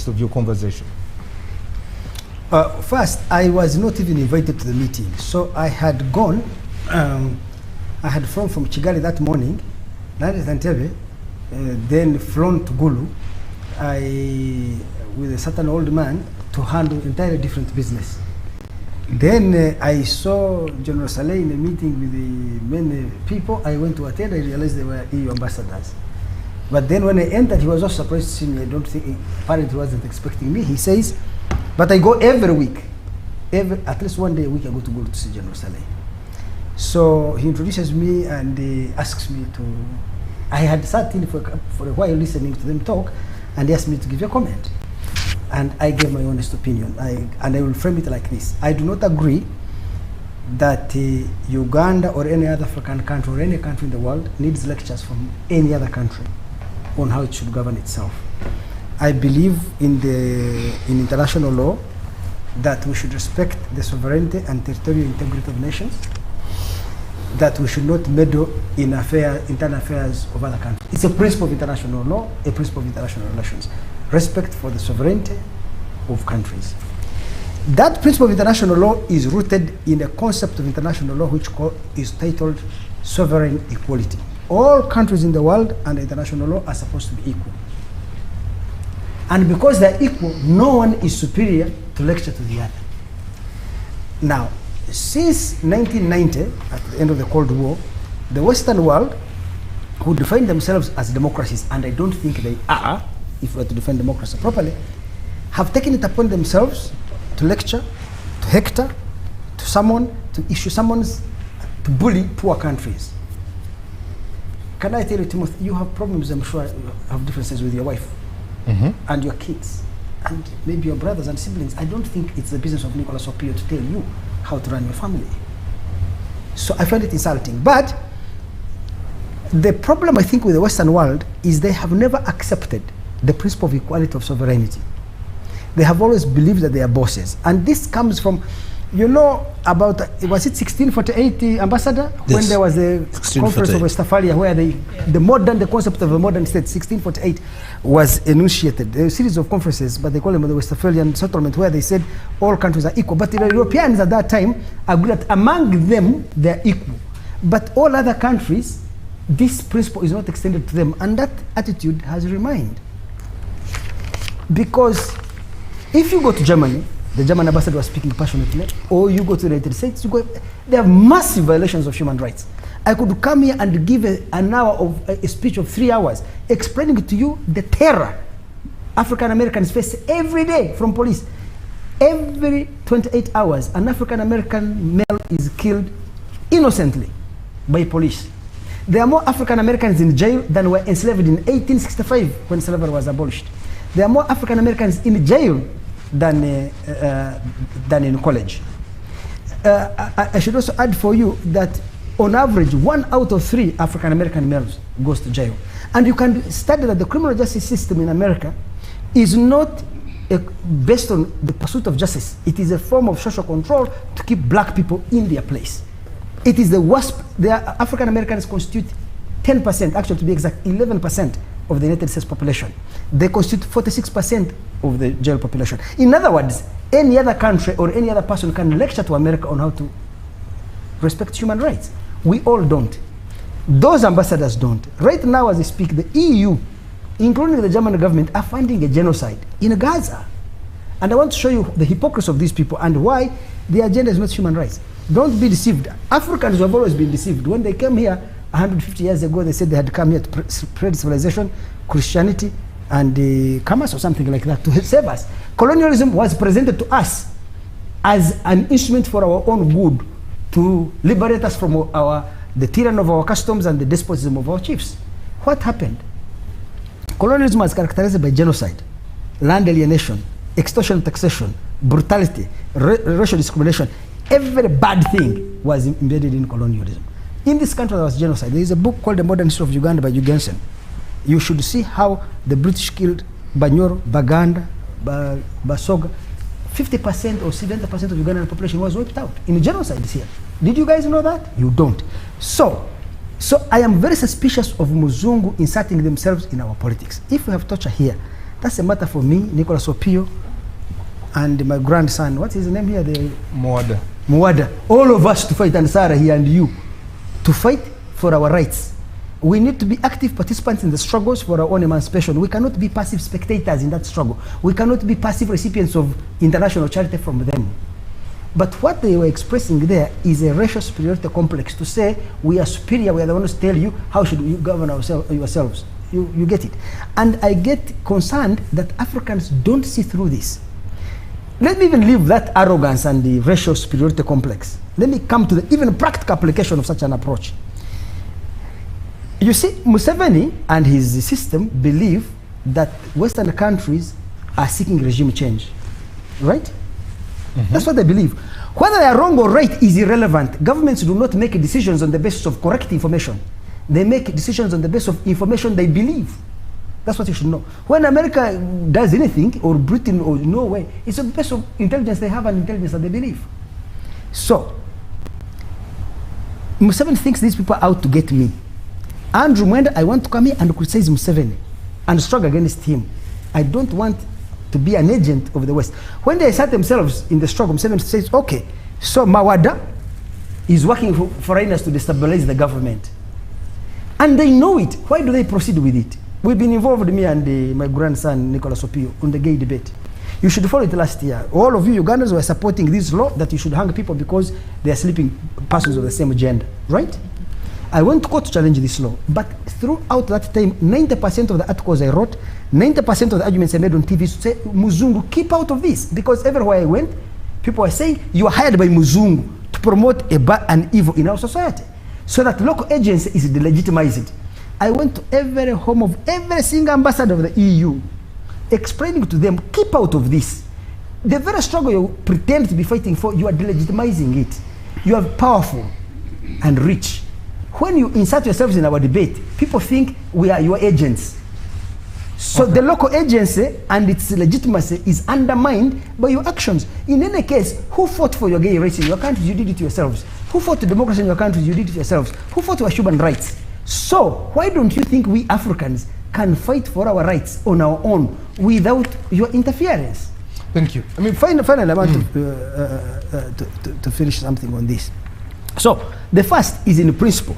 context of your conversation? First, I was not even invited to the meeting. So I had gone, I had flown from Kigali that morning, landed at Entebbe, then flown to Gulu with a certain old man to handle entirely different business. Then I saw General Saleh in a meeting with many people. I went to attend, I realized they were EU ambassadors. But then when I entered, he was also surprised to see me. I don't think, apparently wasn't expecting me. He says, but I go every week. At least one day a week I go to Gulu to see General Saleh. So he introduces me and asks me to, I had sat in for a while listening to them talk, and he asked me to give a comment. And I gave my honest opinion. And I will frame it like this. I do not agree that Uganda or any other African country or any country in the world needs lectures from any other country on how it should govern itself. I believe in international law that we should respect the sovereignty and territorial integrity of nations, that we should not meddle in internal affairs of other countries. It's a principle of international law, a principle of international relations. Respect for the sovereignty of countries. That principle of international law is rooted in a concept of international law which is titled sovereign equality. All countries in the world under international law are supposed to be equal. And because they're equal, no one is superior to lecture to the other. Now, since 1990, at the end of the Cold War, the Western world, who define themselves as democracies, and I don't think they are, if we are to define democracy properly, have taken it upon themselves to lecture, to hector, to summon, to issue summons, to bully poor countries. Can I tell you, Timothy, you have problems, I'm sure you have differences with your wife and your kids, and maybe your brothers and siblings. I don't think it's the business of Nicholas Opio to tell you how to run your family. So I find it insulting. But the problem, I think, with the Western world is they have never accepted the principle of equality of sovereignty. They have always believed that they are bosses. And this comes from, you know, about, was it 1648 ambassador? Yes. When there was the conference of Westphalia where the concept of a modern state, 1648, was enunciated. There were a series of conferences, but they call them the Westphalian settlement, where they said all countries are equal. But the Europeans at that time agreed that among them, they're equal. But all other countries, this principle is not extended to them. And that attitude has remained. Because if you go to Germany, the German ambassador was speaking passionately, or you go to the United States, there are massive violations of human rights. I could come here and give an hour of a speech of 3 hours explaining to you the terror African Americans face every day from police. Every 28 hours, an African American male is killed innocently by police. There are more African Americans in jail than were enslaved in 1865 when slavery was abolished. There are more African Americans in jail than in college. I should also add for you that on average, 1 out of 3 African American males goes to jail. And you can study that the criminal justice system in America is not based on the pursuit of justice. It is a form of social control to keep black people in their place. It is the worst. The African Americans constitute 10%, actually to be exact, 11% of the United States population. They constitute 46% of the jail population. In other words, any other country or any other person can lecture to America on how to respect human rights. We all don't. Those ambassadors don't. Right now as I speak, the EU, including the German government, are funding a genocide in Gaza. And I want to show you the hypocrisy of these people and why the agenda is not human rights. Don't be deceived. Africans have always been deceived. When they came here 150 years ago, they said they had come here to spread civilization, Christianity, and commerce or something like that to save us. Colonialism was presented to us as an instrument for our own good, to liberate us from the tyranny of our customs and the despotism of our chiefs. What happened? Colonialism was characterized by genocide, land alienation, extortion, taxation, brutality, racial discrimination. Every bad thing was embedded in colonialism. In this country there was genocide. There is a book called The Modern History of Uganda by Ugandan. You should see how the British killed Banyoro, Baganda, Basoga. 50% or 70% of Ugandan population was wiped out in genocide here. Did you guys know that? You don't. So I am very suspicious of Muzungu inserting themselves in our politics. If we have torture here, That's a matter for me, Nicholas Opio, and my grandson. What's his name here? Mwenda. All of us to fight, and Sarah here and you, to fight for our rights. We need to be active participants in the struggles for our own emancipation. We cannot be passive spectators in that struggle. We cannot be passive recipients of international charity from them. But what they were expressing there is a racial superiority complex, to say we are superior, we are the ones to tell you how should you govern yourselves. You get it. And I get concerned that Africans don't see through this. Let me even leave that arrogance and the racial superiority complex. Let me come to the even practical application of such an approach. You see, Museveni and his system believe that Western countries are seeking regime change, right? Mm-hmm. That's what they believe. Whether they are wrong or right is irrelevant. Governments do not make decisions on the basis of correct information. They make decisions on the basis of information they believe. That's what you should know. When America does anything, or Britain or Norway, it's on the basis of intelligence they have and intelligence that they believe. So, Museveni thinks these people are out to get me. Andrew Mwenda, I want to come here and criticize Museveni and struggle against him. I don't want to be an agent of the West. When they set themselves in the struggle, Museveni says, okay, so Mawada is working for foreigners to destabilize the government. And they know it. Why do they proceed with it? We've been involved, me and my grandson, Nicholas Opio, on the gay debate. You should follow it last year. All of you Ugandans were supporting this law that you should hang people because they are sleeping persons of the same gender, right? I went to court to challenge this law, but throughout that time, 90% of the articles I wrote, 90% of the arguments I made on TV say, Muzungu, keep out of this. Because everywhere I went, people were saying, you are hired by Muzungu to promote a bad and evil in our society. So that local agency is delegitimized. I went to every home of every single ambassador of the EU, explaining to them, keep out of this. The very struggle you pretend to be fighting for, you are delegitimizing it. You are powerful and rich. When you insert yourselves in our debate, people think we are your agents. So the local agency and its legitimacy is undermined by your actions. In any case, who fought for your gay rights in your countries? You did it yourselves. Who fought for democracy in your countries? You did it yourselves. Who fought for human rights? So why don't you think we Africans can fight for our rights on our own without your interference? Thank you. I mean, finally, I want to finish something on this. So the first is, in principle,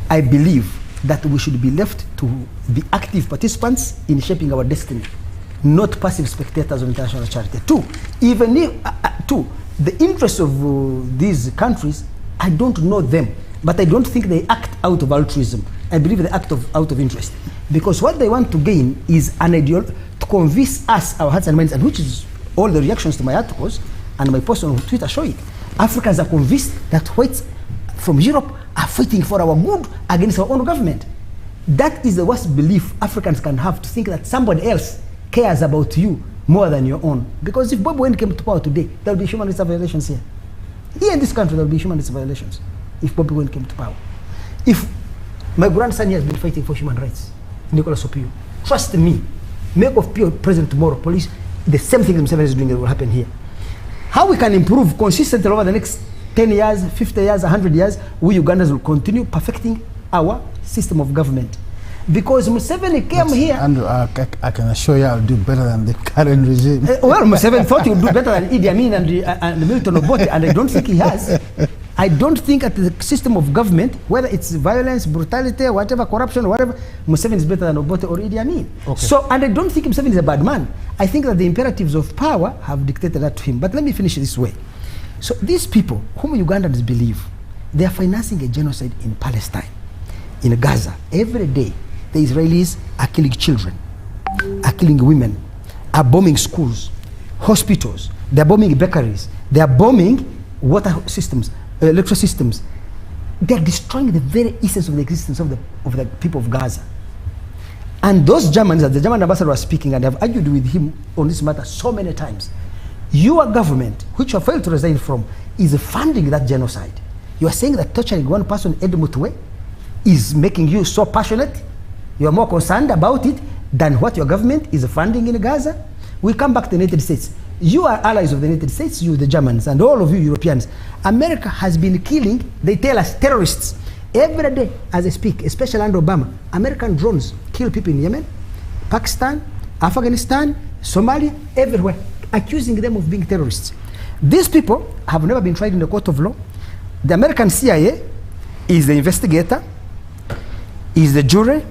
I believe that we should be left to be active participants in shaping our destiny, not passive spectators of international charity. Two, even if, the interests of these countries, I don't know them, but I don't think they act out of altruism. I believe they act out of interest. Because what they want to gain is an ideology to convince us, our hearts and minds, and which is all the reactions to my articles and my post on Twitter showing. Africans are convinced that whites from Europe are fighting for our good against our own government. That is the worst belief Africans can have, to think that somebody else cares about you more than your own. Because if Bobi Wine came to power today, there will be human rights violations here. Here in this country, there will be human rights violations if Bobi Wine came to power. If my grandson here has been fighting for human rights, Nicholas Opio, trust me, make of Pio president tomorrow, police, the same thing Museveni is doing will happen here. How we can improve consistently over the next 10 years, 50 years, 100 years, we Ugandans will continue perfecting our system of government. Because Museveni came here... Andrew, I can assure you I'll do better than the current regime. Well, Museveni thought he would do better than Idi Amin and Milton Obote, and I don't think he has. I don't think at the system of government, whether it's violence, brutality, whatever, corruption, whatever, Museveni is better than Obote or Idi Amin. Okay. So, and I don't think Museveni is a bad man. I think that the imperatives of power have dictated that to him. But let me finish this way. So these people, whom Ugandans believe, they are financing a genocide in Palestine, in Gaza. Every day, the Israelis are killing children, are killing women, are bombing schools, hospitals, they are bombing bakeries, they are bombing water systems, electrical systems. They are destroying the very essence of the existence of the people of Gaza. And those Germans, the German ambassador was speaking, and I have argued with him on this matter so many times. Your government, which you have failed to resign from, is funding that genocide. You are saying that torturing one person, Ed Mutwe, is making you so passionate, you are more concerned about it than what your government is funding in Gaza. We come back to the United States. You are allies of the United States, you the Germans, and all of you Europeans. America has been killing, they tell us, terrorists. Every day, as I speak, especially under Obama, American drones kill people in Yemen, Pakistan, Afghanistan, Somalia, everywhere, accusing them of being terrorists. These people have never been tried in the court of law. The American CIA is the investigator, is the jury,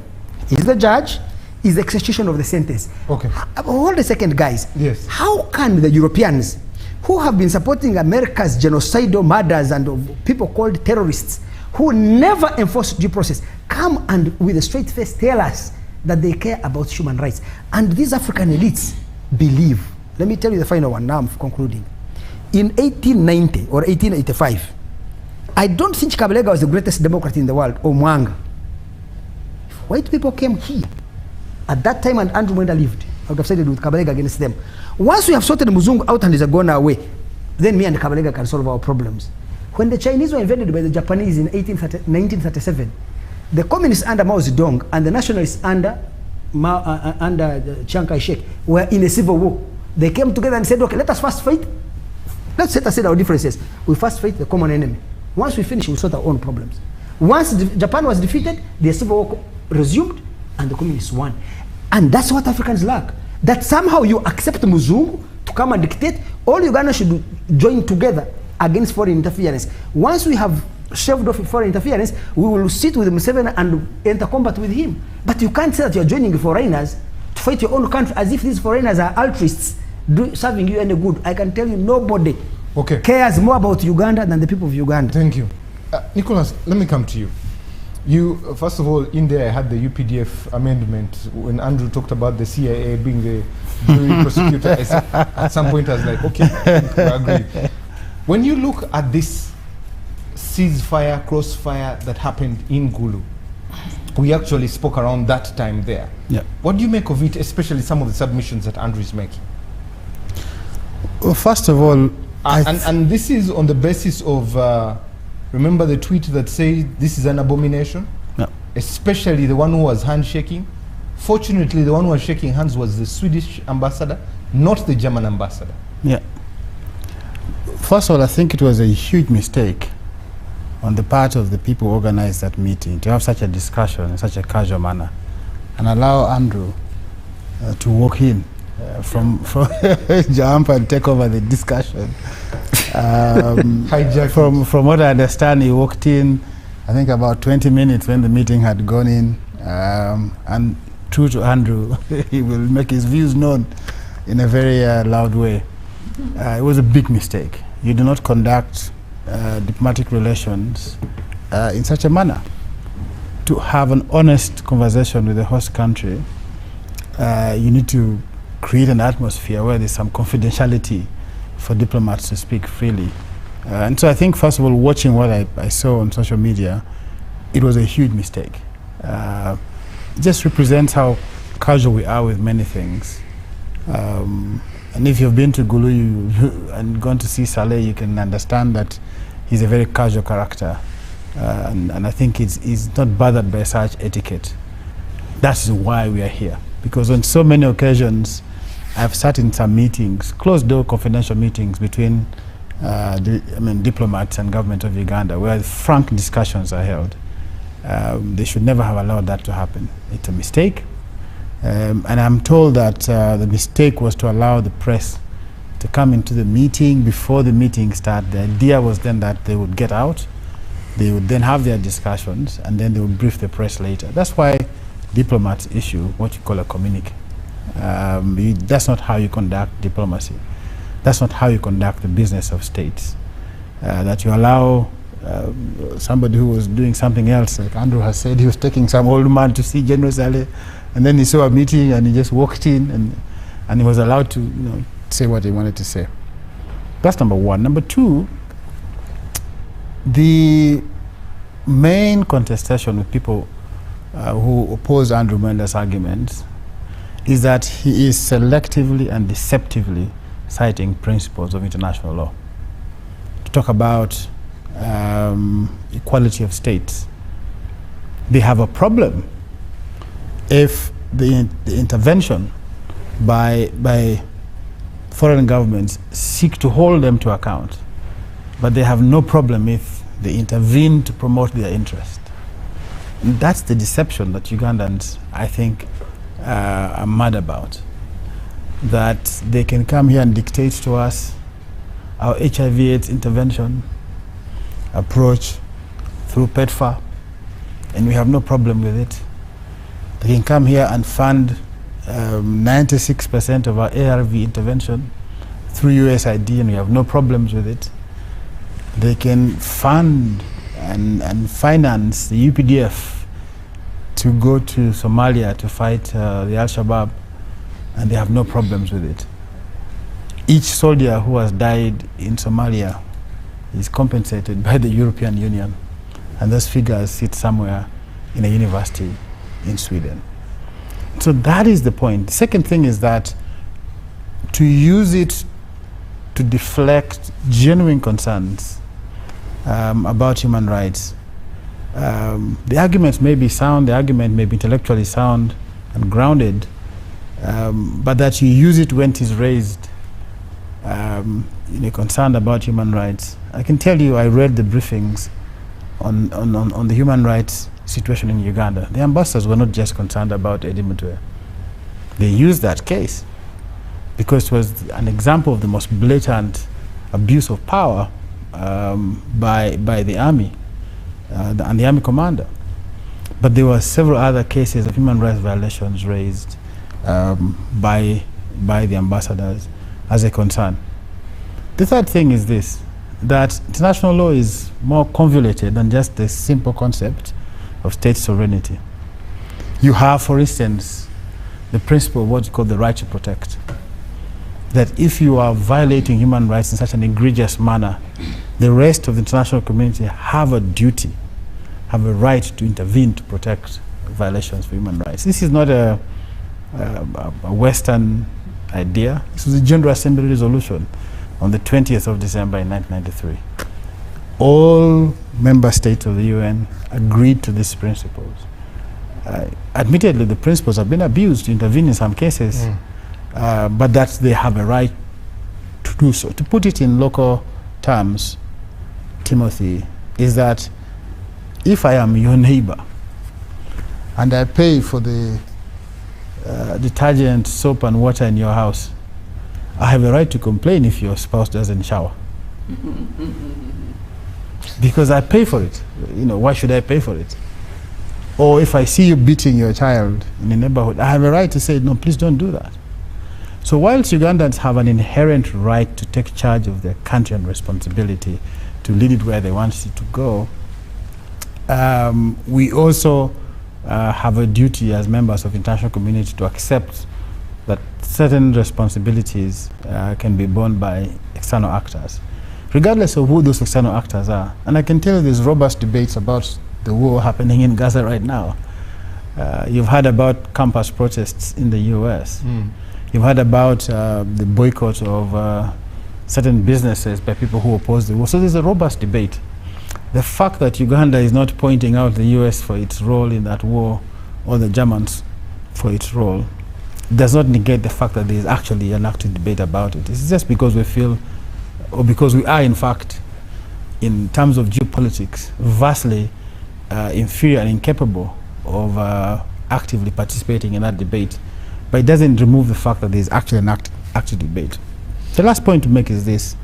is the judge, is the execution of the sentence. Okay. Hold a second, guys. Yes. How can the Europeans, who have been supporting America's genocidal murders and of people called terrorists, who never enforce due process, come and with a straight face tell us that they care about human rights? And these African elites believe. Let me tell you the final one, now I'm concluding. In 1890 or 1885, I don't think Kabalega was the greatest democrat in the world, or Mwanga. White people came here at that time, and Andrew Mwenda lived. I would have sided with Kabalega against them. Once we have sorted Muzungu out and is gone away, then me and Kabalega can solve our problems. When the Chinese were invaded by the Japanese in 1937, the communists under Mao Zedong and the nationalists under Chiang Kai-shek were in a civil war. They came together and said, okay, let us first fight. Let's set aside our differences. We first fight the common enemy. Once we finish, we'll sort our own problems. Once Japan was defeated, the civil war resumed and the communists won. And that's what Africans lack. That somehow you accept Muzungu to come and dictate. All Uganda should join together against foreign interference. Once we have shaved off foreign interference, we will sit with Museveni and enter combat with him. But you can't say that you're joining foreigners to fight your own country as if these foreigners are altruists serving you any good. I can tell you nobody cares more about Uganda than the people of Uganda. Thank you. Nicholas, let me come to you. You, first of all, in there I had the UPDF amendment when Andrew talked about the CIA being the jury prosecutor. I said, at some point I was like, okay, we agree. When you look at this ceasefire, crossfire that happened in Gulu, we actually spoke around that time there. Yeah. What do you make of it, especially some of the submissions that Andrew is making? Well, first of all, and this is on the basis of, remember the tweet that says this is an abomination? Yeah. Especially the one who was handshaking. Fortunately, the one who was shaking hands was the Swedish ambassador, not the German ambassador. Yeah. First of all, I think it was a huge mistake on the part of the people who organized that meeting to have such a discussion in such a casual manner and allow Andrew to walk in from jump and take over the discussion. From what I understand, he walked in, I think about 20 minutes when the meeting had gone in, and true to Andrew, he will make his views known in a very loud way. It was a big mistake. You do not conduct diplomatic relations in such a manner. To have an honest conversation with the host country, you need to create an atmosphere where there's some confidentiality for diplomats to speak freely. And so I think, first of all, watching what I saw on social media, it was a huge mistake. It just represents how casual we are with many things. And if you've been to Gulu and gone to see Saleh, you can understand that he's a very casual character. And I think he's not bothered by such etiquette. That's why we are here. Because on so many occasions, I've sat in some meetings, closed-door confidential meetings between diplomats and government of Uganda, where frank discussions are held. They should never have allowed that to happen. It's a mistake. And I'm told that the mistake was to allow the press to come into the meeting before the meeting started. The idea was then that they would get out, they would then have their discussions, and then they would brief the press later. That's why diplomats issue what you call a communique. That's not how you conduct diplomacy. That's not how you conduct the business of states. That you allow somebody who was doing something else, like Andrew has said, he was taking some old man to see General Saleh, and then he saw a meeting and he just walked in and he was allowed to say what he wanted to say. That's number one. Number two, the main contestation with people who oppose Andrew Mwenda's arguments is that he is selectively and deceptively citing principles of international law to talk about equality of states. They have a problem if the intervention by foreign governments seek to hold them to account, but they have no problem if they intervene to promote their interest. And that's the deception that Ugandans, I think, are mad about. that they can come here and dictate to us our HIV/AIDS intervention approach through PEDFAR, and we have no problem with it. They can come here and fund 96% of our ARV intervention through USAID, and we have no problems with it. They can fund and finance the UPDF to go to Somalia to fight the Al-Shabaab, and they have no problems with it. Each soldier who has died in Somalia is compensated by the European Union, and those figures sit somewhere in a university in Sweden. So that is the point. The second thing is that to use it to deflect genuine concerns about human rights, the arguments may be sound, the argument may be intellectually sound and grounded, but that you use it when it is raised in a concern about human rights. I can tell you, I read the briefings on the human rights situation in Uganda. The ambassadors were not just concerned about Eddie Mutwe. They used that case because it was an example of the most blatant abuse of power by the army and the army commander. But there were several other cases of human rights violations raised by the ambassadors as a concern. The third thing is this, that international law is more convoluted than just the simple concept of state sovereignty. You have, for instance, the principle of what's called the right to protect. That if you are violating human rights in such an egregious manner, the rest of the international community have a duty, have a right to intervene to protect violations of human rights. This is not a Western idea. This was a General Assembly resolution on the 20th of December in 1993. All member states of the UN agreed to these principles. Admittedly, the principles have been abused to intervene in some cases, but that they have a right to do so. To put it in local terms, Timothy, is that if I am your neighbor and I pay for the detergent, soap and water in your house, I have a right to complain if your spouse doesn't shower. Because I pay for it. You know, why should I pay for it? Or if I see you beating your child in the neighborhood, I have a right to say, no, please don't do that. So whilst Ugandans have an inherent right to take charge of their country and responsibility to lead it where they want it to go, we also have a duty as members of the international community to accept that certain responsibilities can be borne by external actors, regardless of who those external actors are. And I can tell you there's robust debates about the war happening in Gaza right now. You've heard about campus protests in the US. You've heard about the boycott of certain businesses by people who oppose the war. So there's a robust debate. The fact that Uganda is not pointing out the US for its role in that war, or the Germans for its role, does not negate the fact that there is actually an active debate about it. It's just because we feel, or because we are in fact, in terms of geopolitics, vastly inferior and incapable of actively participating in that debate. But it doesn't remove the fact that there is actually an active debate. The last point to make is this,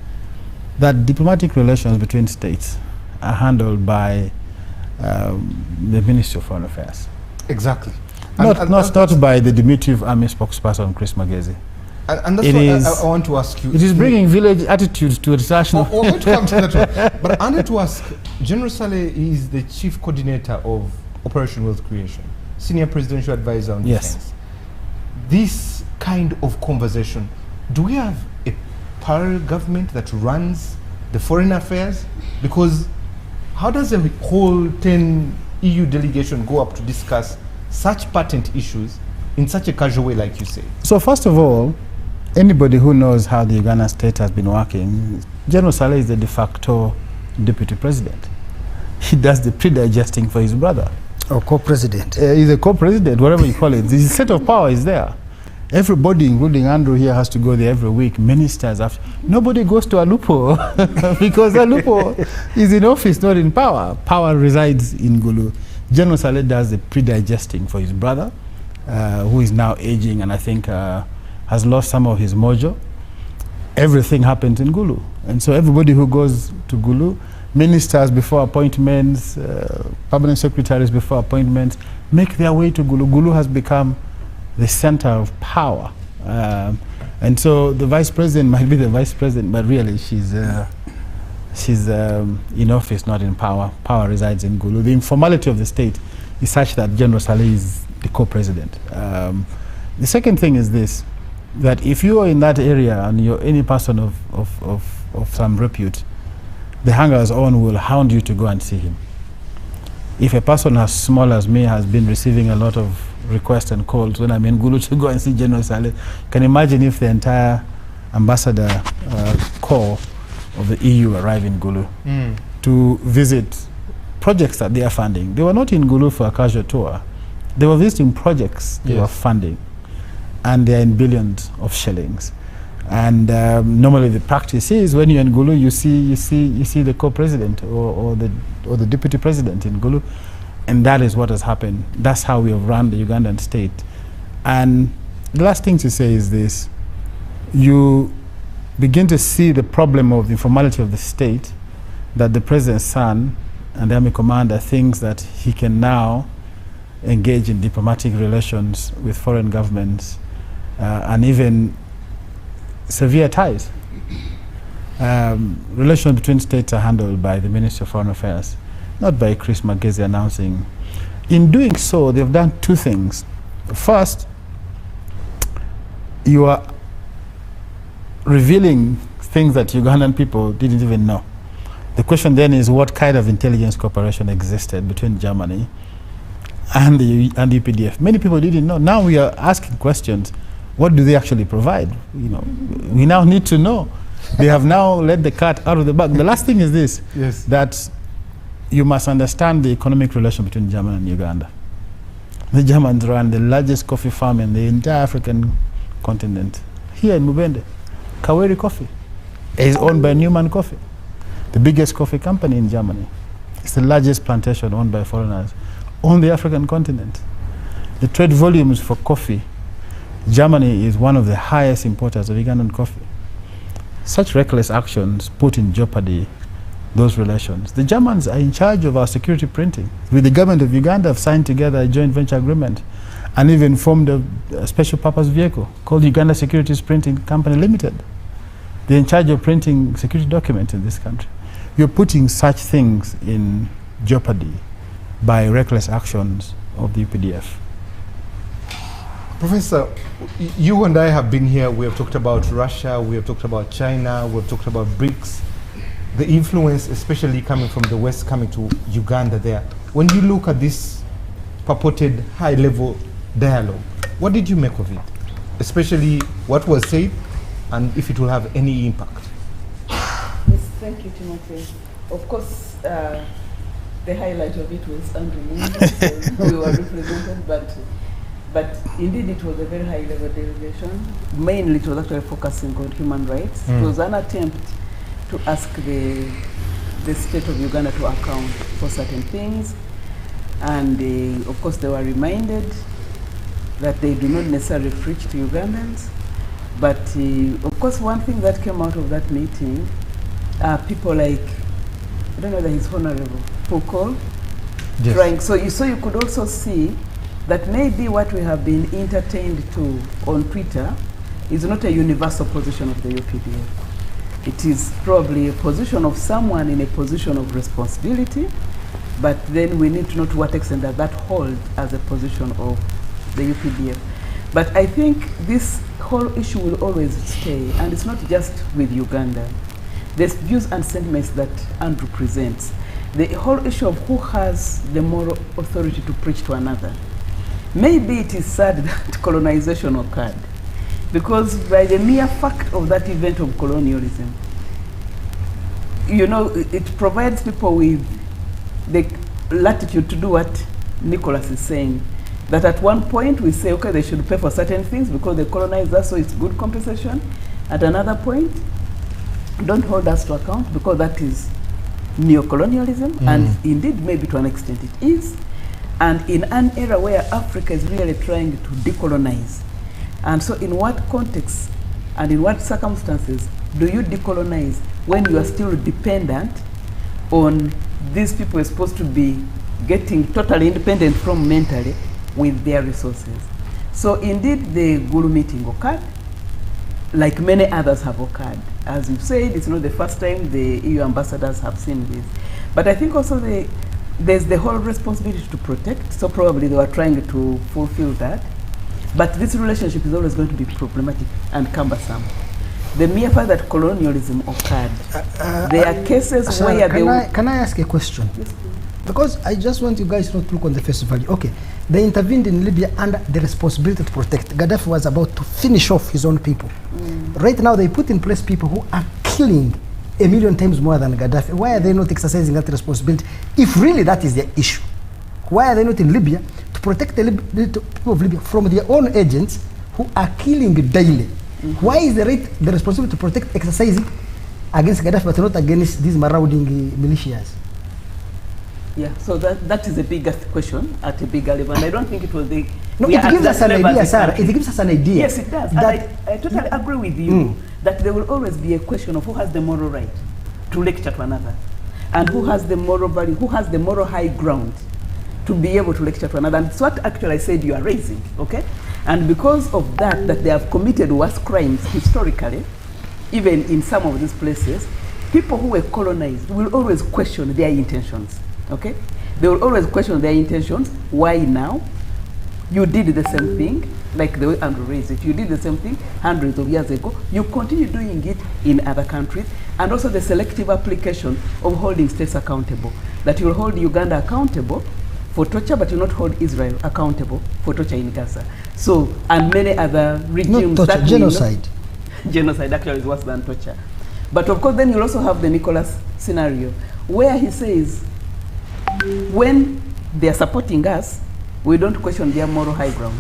that diplomatic relations between states are handled by the Ministry of Foreign Affairs. Exactly. Not by the Dimitrov Army spokesperson, Chris Magezi. And that's what I want to ask you. It is bringing village attitudes to international. We're going to come to that. But I wanted to ask, General Saleh is the chief coordinator of Operation Wealth Creation, senior presidential advisor on defense. This kind of conversation, do we have a parallel government that runs the foreign affairs? Because how does a whole 10 EU delegation go up to discuss such patent issues in such a casual way, like you say? So first of all, anybody who knows how the Ugandan state has been working, General Saleh is the de facto deputy president. He does the pre-digesting for his brother. Or co-president. He's a co-president, whatever you call it. The set of power is there. Everybody, including Andrew here, has to go there every week. Ministers after. Nobody goes to Alupo because Alupo is in office, not in power. Power resides in Gulu. General Saleh does the pre-digesting for his brother, who is now aging and I think has lost some of his mojo. Everything happens in Gulu. And so everybody who goes to Gulu, ministers before appointments, permanent secretaries before appointments, make their way to Gulu. Gulu has become the center of power. And so the vice president might be the vice president, but really she's in office, not in power. Power resides in Gulu. The informality of the state is such that General Saleh is the co-president. The second thing is this, that if you are in that area and you're any person of some repute, the hangers on will hound you to go and see him. If a person as small as me has been receiving a lot of requests and calls when I'm in Gulu to go and see General Saleh, can imagine if the entire ambassador corps of the EU arrive in Gulu to visit projects that they are funding. They were not in Gulu for a casual tour. They were visiting projects they were funding, and they are in billions of shillings. And normally the practice is when you're in Gulu, you see the co-president or the deputy president in Gulu, and that is what has happened. That's how we have run the Ugandan state. And the last thing to say is this: you begin to see the problem of the informality of the state, that the president's son and the army commander thinks that he can now engage in diplomatic relations with foreign governments and even severe ties. Relations between states are handled by the Ministry of Foreign Affairs, not by Chris Magezi announcing. In doing so, they've done two things. First, you are revealing things that Ugandan people didn't even know. The question then is, what kind of intelligence cooperation existed between Germany and the UPDF? Many people didn't know. Now we are asking questions. What do they actually provide? You know, we now need to know. They have now let the cat out of the bag. The last thing is this: that you must understand the economic relation between Germany and Uganda. The Germans run the largest coffee farm in the entire African continent, here in Mwenda. Kaweri Coffee is owned by Newman Coffee, the biggest coffee company in Germany. It's the largest plantation owned by foreigners on the African continent. The trade volumes for coffee, Germany is one of the highest importers of Ugandan coffee. Such reckless actions put in jeopardy those relations. The Germans are in charge of our security printing. With the government of Uganda have signed together a joint venture agreement and even formed a special purpose vehicle called Uganda Securities Printing Company Limited. They're in charge of printing security documents in this country. You're putting such things in jeopardy by reckless actions of the UPDF. Professor, you and I have been here, we have talked about Russia, we have talked about China, we have talked about BRICS, the influence especially coming from the West coming to Uganda there. When you look at this purported high-level dialogue, what did you make of it? Especially what was said and if it will have any impact? Yes, thank you, Timothy. Of course, the highlight of it was Andrew Mwenda, so we were represented, but indeed it was a very high-level delegation. Mainly it was actually focusing on human rights. It was an attempt to ask the state of Uganda to account for certain things. And of course they were reminded that they do not necessarily preach to Ugandans. But of course one thing that came out of that meeting are people like, I don't know whether he's honorable, Foucault, trying. So you could also see that maybe what we have been entertained to on Twitter is not a universal position of the UPDF. It is probably a position of someone in a position of responsibility, but then we need to know to what extent does that hold as a position of the UPDF. But I think this whole issue will always stay, and it's not just with Uganda. There's views and sentiments that Andrew presents. The whole issue of who has the moral authority to preach to another. Maybe it is sad that colonization occurred, because by the mere fact of that event of colonialism, you know, it provides people with the latitude to do what Nicholas is saying. That at one point we say, okay, they should pay for certain things because they colonized us, so it's good compensation. At another point, don't hold us to account because that is neocolonialism, and indeed maybe to an extent it is. And in an era where Africa is really trying to decolonize, And so in what context and in what circumstances do you decolonize when you are still dependent on these people who are supposed to be getting totally independent from mentally with their resources? So indeed the Gulu meeting occurred, like many others have occurred. As you've said, it's not the first time the EU ambassadors have seen this. But I think also there's the whole responsibility to protect, so probably they were trying to fulfill that. But this relationship is always going to be problematic and cumbersome. The mere fact that colonialism occurred, there are cases Sarah, where can I ask a question? Yes, please. Because I just want you guys not to look on the face value. Okay, they intervened in Libya under the responsibility to protect. Gaddafi was about to finish off his own people. Right now they put in place people who are killing 1 million times more than Gaddafi. Why are they not exercising that responsibility? If really that is their issue, why are they not in Libya to protect the people of Libya from their own agents who are killing daily? Why is the responsibility to protect exercising against Gaddafi but not against these marauding militias? Yeah, so that is a bigger question at a bigger level. And I don't think it was the... No, it gives us an idea, Sarah. It gives us an idea. Yes, it does. And I totally agree with you that there will always be a question of who has the moral right to lecture to another, and who has the moral value, who has the moral high ground to be able to lecture to another. And it's what actually I said you are raising, okay? And because of that they have committed worse crimes historically, even in some of these places, people who were colonized will always question their intentions. Okay, they will always question their intentions. Why now? You did the same thing, like the way Andrew raised it. You did the same thing hundreds of years ago. You continue doing it in other countries, and also the selective application of holding states accountable. That you will hold Uganda accountable for torture, but you will not hold Israel accountable for torture in Gaza. So, and many other regimes. Not torture, genocide. Genocide actually is worse than torture. But of course, then you'll also have the Nicholas scenario, where he says, when they are supporting us, we don't question their moral high ground.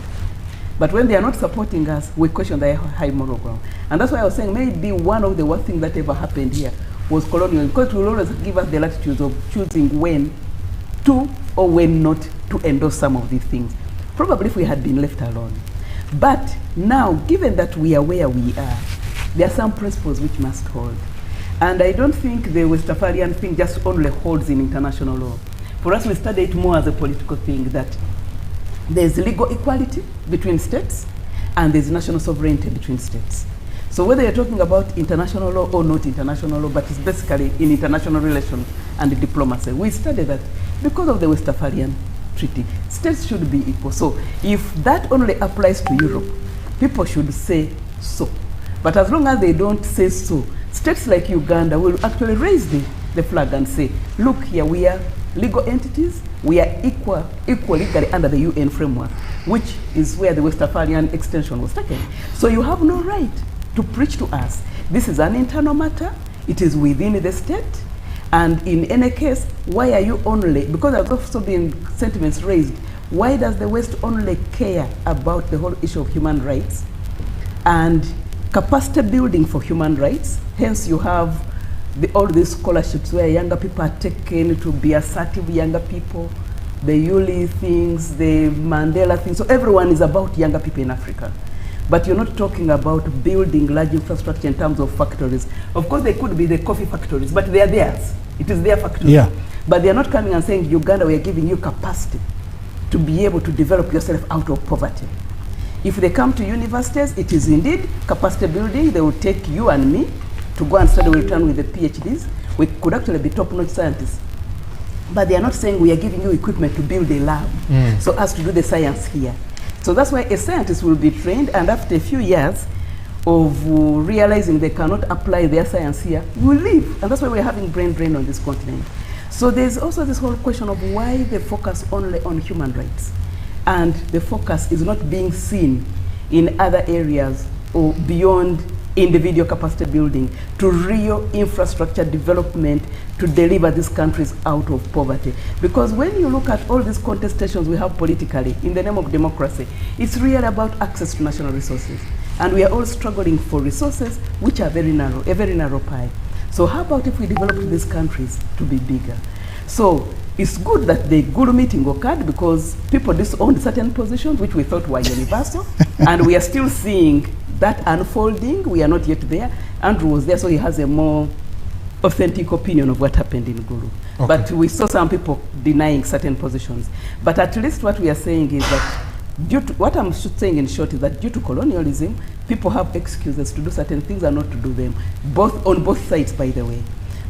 But when they are not supporting us, we question their high moral ground. And that's why I was saying maybe one of the worst things that ever happened here was colonialism, because it will always give us the latitude of choosing when to or when not to endorse some of these things. Probably if we had been left alone. But now, given that we are where we are, there are some principles which must hold. And I don't think the Westphalian thing just only holds in international law. For us, we study it more as a political thing, that there's legal equality between states and there's national sovereignty between states. So whether you're talking about international law or not international law, but it's basically in international relations and diplomacy, we study that because of the Westphalian Treaty. States should be equal. So if that only applies to Europe, people should say so. But as long as they don't say so, states like Uganda will actually raise the flag and say, look here, we are legal entities, we are equal legally under the UN framework, which is where the Westphalian extension was taken. So you have no right to preach to us. This is an internal matter, it is within the state, and in any case, why are you only, because there's also been sentiments raised, why does the West only care about the whole issue of human rights and capacity building for human rights? Hence you have all these scholarships where younger people are taken to be assertive younger people, the Yuli things, the Mandela things. So everyone is about younger people in Africa. But you're not talking about building large infrastructure in terms of factories. Of course, they could be the coffee factories, but they are theirs. It is their factory. Yeah. But they are not coming and saying, Uganda, we are giving you capacity to be able to develop yourself out of poverty. If they come to universities, it is indeed capacity building. They will take you and me to go and study, we return with the PhDs. We could actually be top-notch scientists. But they are not saying we are giving you equipment to build a lab so as to do the science here. So that's why a scientist will be trained, and after a few years of realizing they cannot apply their science here, will leave. And that's why we're having brain drain on this continent. So there's also this whole question of why they focus only on human rights. And the focus is not being seen in other areas or beyond individual capacity building to real infrastructure development to deliver these countries out of poverty. Because when you look at all these contestations we have politically in the name of democracy, it's really about access to national resources. And we are all struggling for resources which are very narrow, a very narrow pie. So how about if we develop these countries to be bigger? So it's good that the Gulu meeting occurred because people disowned certain positions which we thought were universal, and we are still seeing that unfolding. We are not yet there. Andrew was there, so he has a more authentic opinion of what happened in Gulu. Okay. But we saw some people denying certain positions. But at least what we are saying is that due to, what I'm saying in short is that due to colonialism, people have excuses to do certain things and not to do them, on both sides, by the way.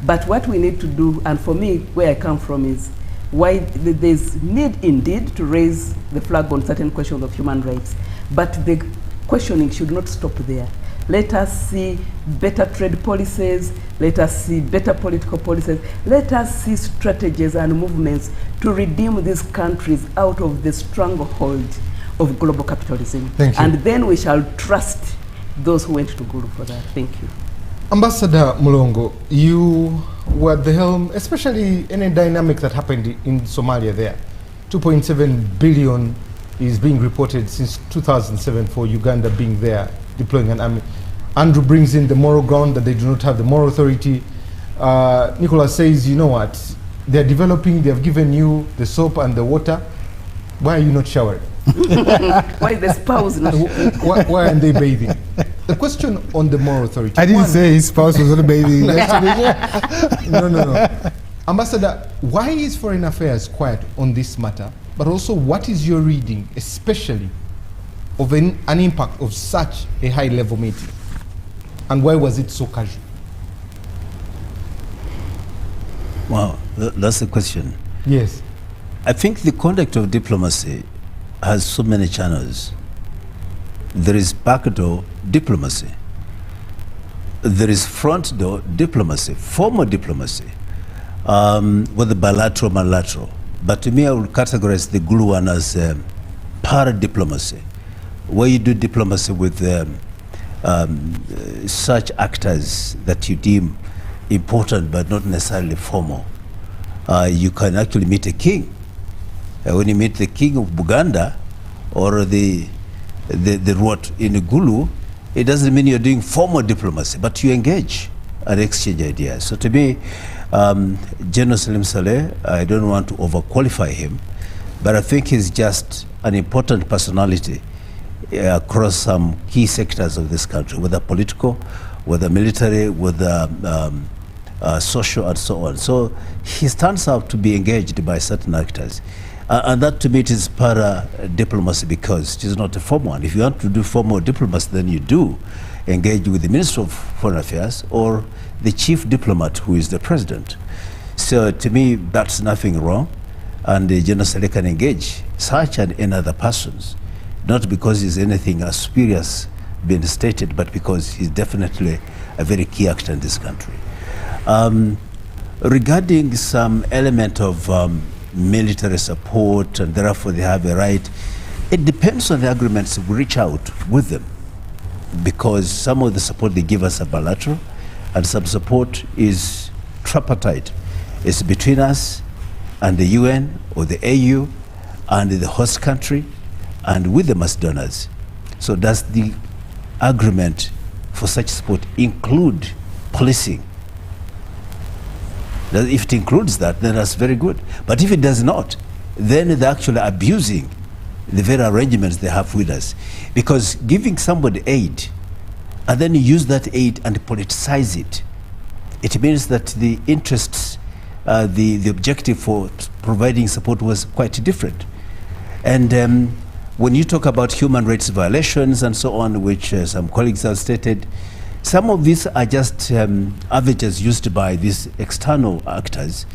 But what we need to do, and for me, where I come from is why there's need indeed to raise the flag on certain questions of human rights. But the questioning should not stop there. Let us see better trade policies. Let us see better political policies. Let us see strategies and movements to redeem these countries out of the stranglehold of global capitalism. Thank you. And then we shall trust those who went to Gulu for that. Thank you. Ambassador Mulongo, you were at the helm, especially in a dynamic that happened in Somalia there. 2.7 billion is being reported since 2007 for Uganda being there, deploying an army. Andrew brings in the moral ground that they do not have the moral authority. Nicholas says, you know what, they're developing, they've given you the soap and the water. Why are you not showering? Why the spouse not showering? Why aren't they bathing? The question on the moral authority. I didn't say his spouse was not bathing. No. Ambassador, why is Foreign Affairs quiet on this matter? But also, what is your reading, especially of an impact of such a high-level meeting? And why was it so casual? Wow, that's the question. Yes. I think the conduct of diplomacy has so many channels. There is backdoor diplomacy. There is front door diplomacy, formal diplomacy, whether bilateral, multilateral. But to me, I would categorize the Gulu one as paradiplomacy, where you do diplomacy with such actors that you deem important but not necessarily formal. You can actually meet a king. When you meet the king of Uganda or the what in Gulu, it doesn't mean you're doing formal diplomacy, but you engage and exchange ideas. So to me, General Salim Saleh, I don't want to overqualify him, but I think he's just an important personality across some key sectors of this country, whether political, whether military, whether social, and so on. So he stands out to be engaged by certain actors. And that to me it is para-diplomacy because it is not a formal one. If you want to do formal diplomacy, then you do engage with the Minister of Foreign Affairs or the chief diplomat who is the president. So to me, that's nothing wrong. And the General Saleh can engage such and any other persons, not because he's anything spurious being stated, but because he's definitely a very key actor in this country. Regarding some element of military support and therefore they have a right, it depends on the agreements we reach out with them, because some of the support they give us are bilateral and some support is tripartite. It's between us and the UN or the AU and the host country and with the mass donors. So does the agreement for such support include policing? If it includes that, then that's very good. But if it does not, then they're actually abusing the very arrangements they have with us. Because giving somebody aid, and then you use that aid and politicize it, it means that the interests, the objective for providing support was quite different. And when you talk about human rights violations and so on, which some colleagues have stated, some of these are just averages used by these external actors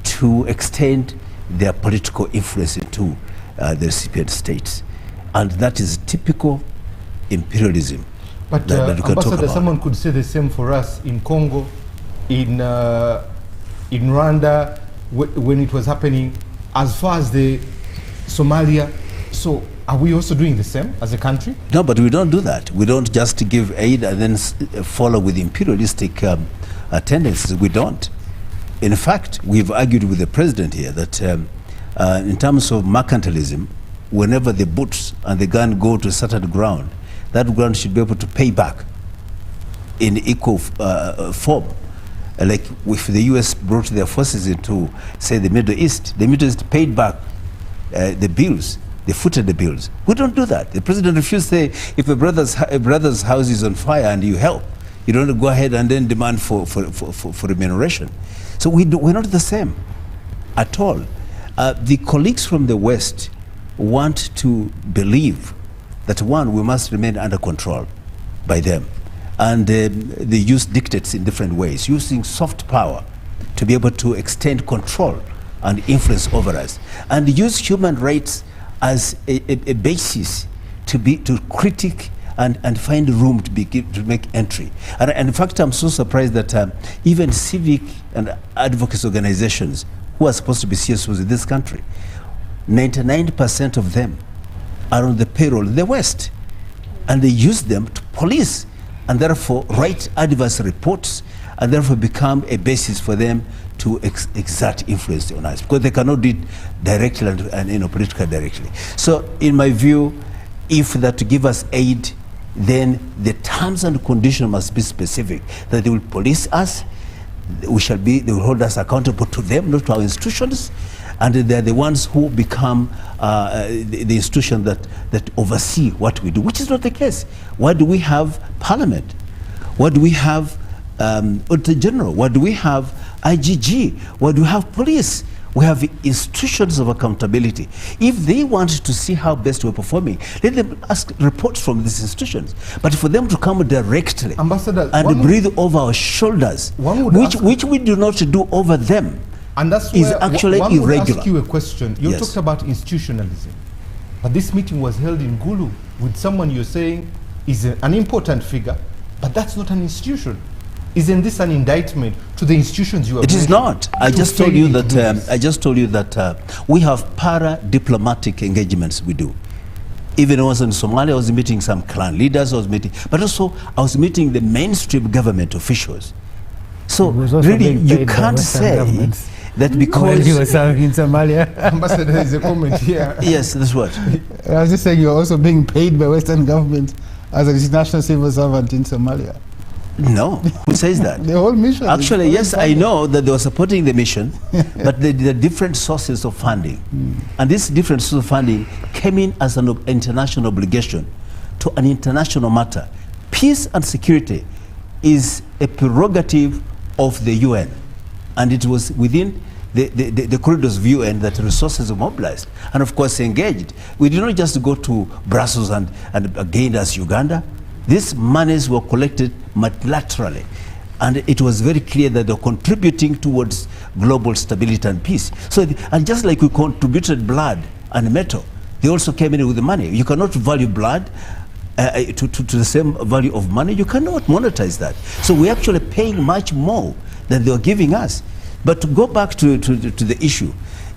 to extend their political influence into the recipient states. And that is typical imperialism. But Ambassador, someone could say the same for us in Congo, in Rwanda, when it was happening, as far as the Somalia. So are we also doing the same as a country? No, but we don't do that. We don't just give aid and then follow with imperialistic tendencies. We don't. In fact, we've argued with the president here that in terms of mercantilism, whenever the boots and the gun go to a certain ground, that ground should be able to pay back in equal form. like if the US brought their forces into, say, the Middle East paid back the bills. They footed the bills. We don't do that. The president refused to say, if a brother's house is on fire and you help, you don't go ahead and then demand for remuneration. So we're not the same at all. The colleagues from the West want to believe that, one, we must remain under control by them. And they use dictates in different ways, using soft power to be able to extend control and influence over us, and use human rights as a basis to critique and find room to make entry. And in fact, I'm so surprised that even civic and advocacy organizations who are supposed to be CSOs in this country, 99% of them are on the payroll in the West, and they use them to police and therefore write adverse reports, and therefore become a basis for them to exert influence on us, because they cannot do it directly and politically directly. So in my view, if they're to give us aid, then the terms and conditions must be specific, that they will police us, they will hold us accountable to them, not to our institutions, and they're the ones who become the institution that oversee what we do, which is not the case. Why do we have parliament? Why do we have Auditor General? Why do we have IGG? Why do we have police? We have institutions of accountability. If they want to see how best we're performing, let them ask reports from these institutions. But for them to come directly and breathe over our shoulders, which we do not do over them, and that's is actually one irregular. would ask you a question. You talked about institutionalism, but this meeting was held in Gulu with someone you're saying is an important figure, but that's not an institution. Isn't this an indictment to the institutions you have? It is not. I just told you that we have para-diplomatic engagements we do. Even when I was in Somalia, I was meeting some clan leaders, but also I was meeting the mainstream government officials. So really, you can't say that because you were serving in Somalia. Ambassador, there is a comment here. Yes, that's what. I was just saying you're also being paid by Western government as an international civil servant in Somalia. No, who says that? The whole mission. Actually, yes, I know that they were supporting the mission, but the different sources of funding. And this different source of funding came in as an international obligation to an international matter. Peace and security is a prerogative of the UN. And it was within the corridors of UN that resources were mobilized and, of course, engaged. We did not just go to Brussels and again as Uganda. These monies were collected multilaterally, and it was very clear that they're contributing towards global stability and peace. So, and just like we contributed blood and metal, they also came in with the money. You cannot value blood to the same value of money. You cannot monetize that. So we're actually paying much more than they were giving us. But to go back to the issue,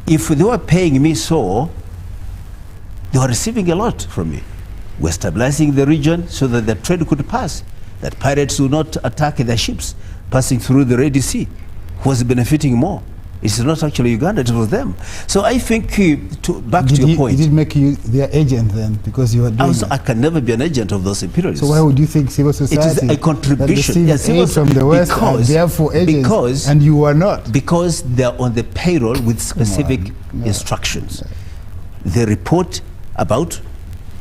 if they were paying me so, they were receiving a lot from me. We're stabilizing the region so that the trade could pass, that pirates would not attack their ships passing through the Red Sea. Who was benefiting more? It's not actually Uganda, it was them. So I think, back to your point. Did it make you their agent then, because you were doing I can never be an agent of those imperialists. So why would you think civil society? It is a contribution. That aid from the West are therefore agents, and you are not? Because they are on the payroll with specific instructions. They report about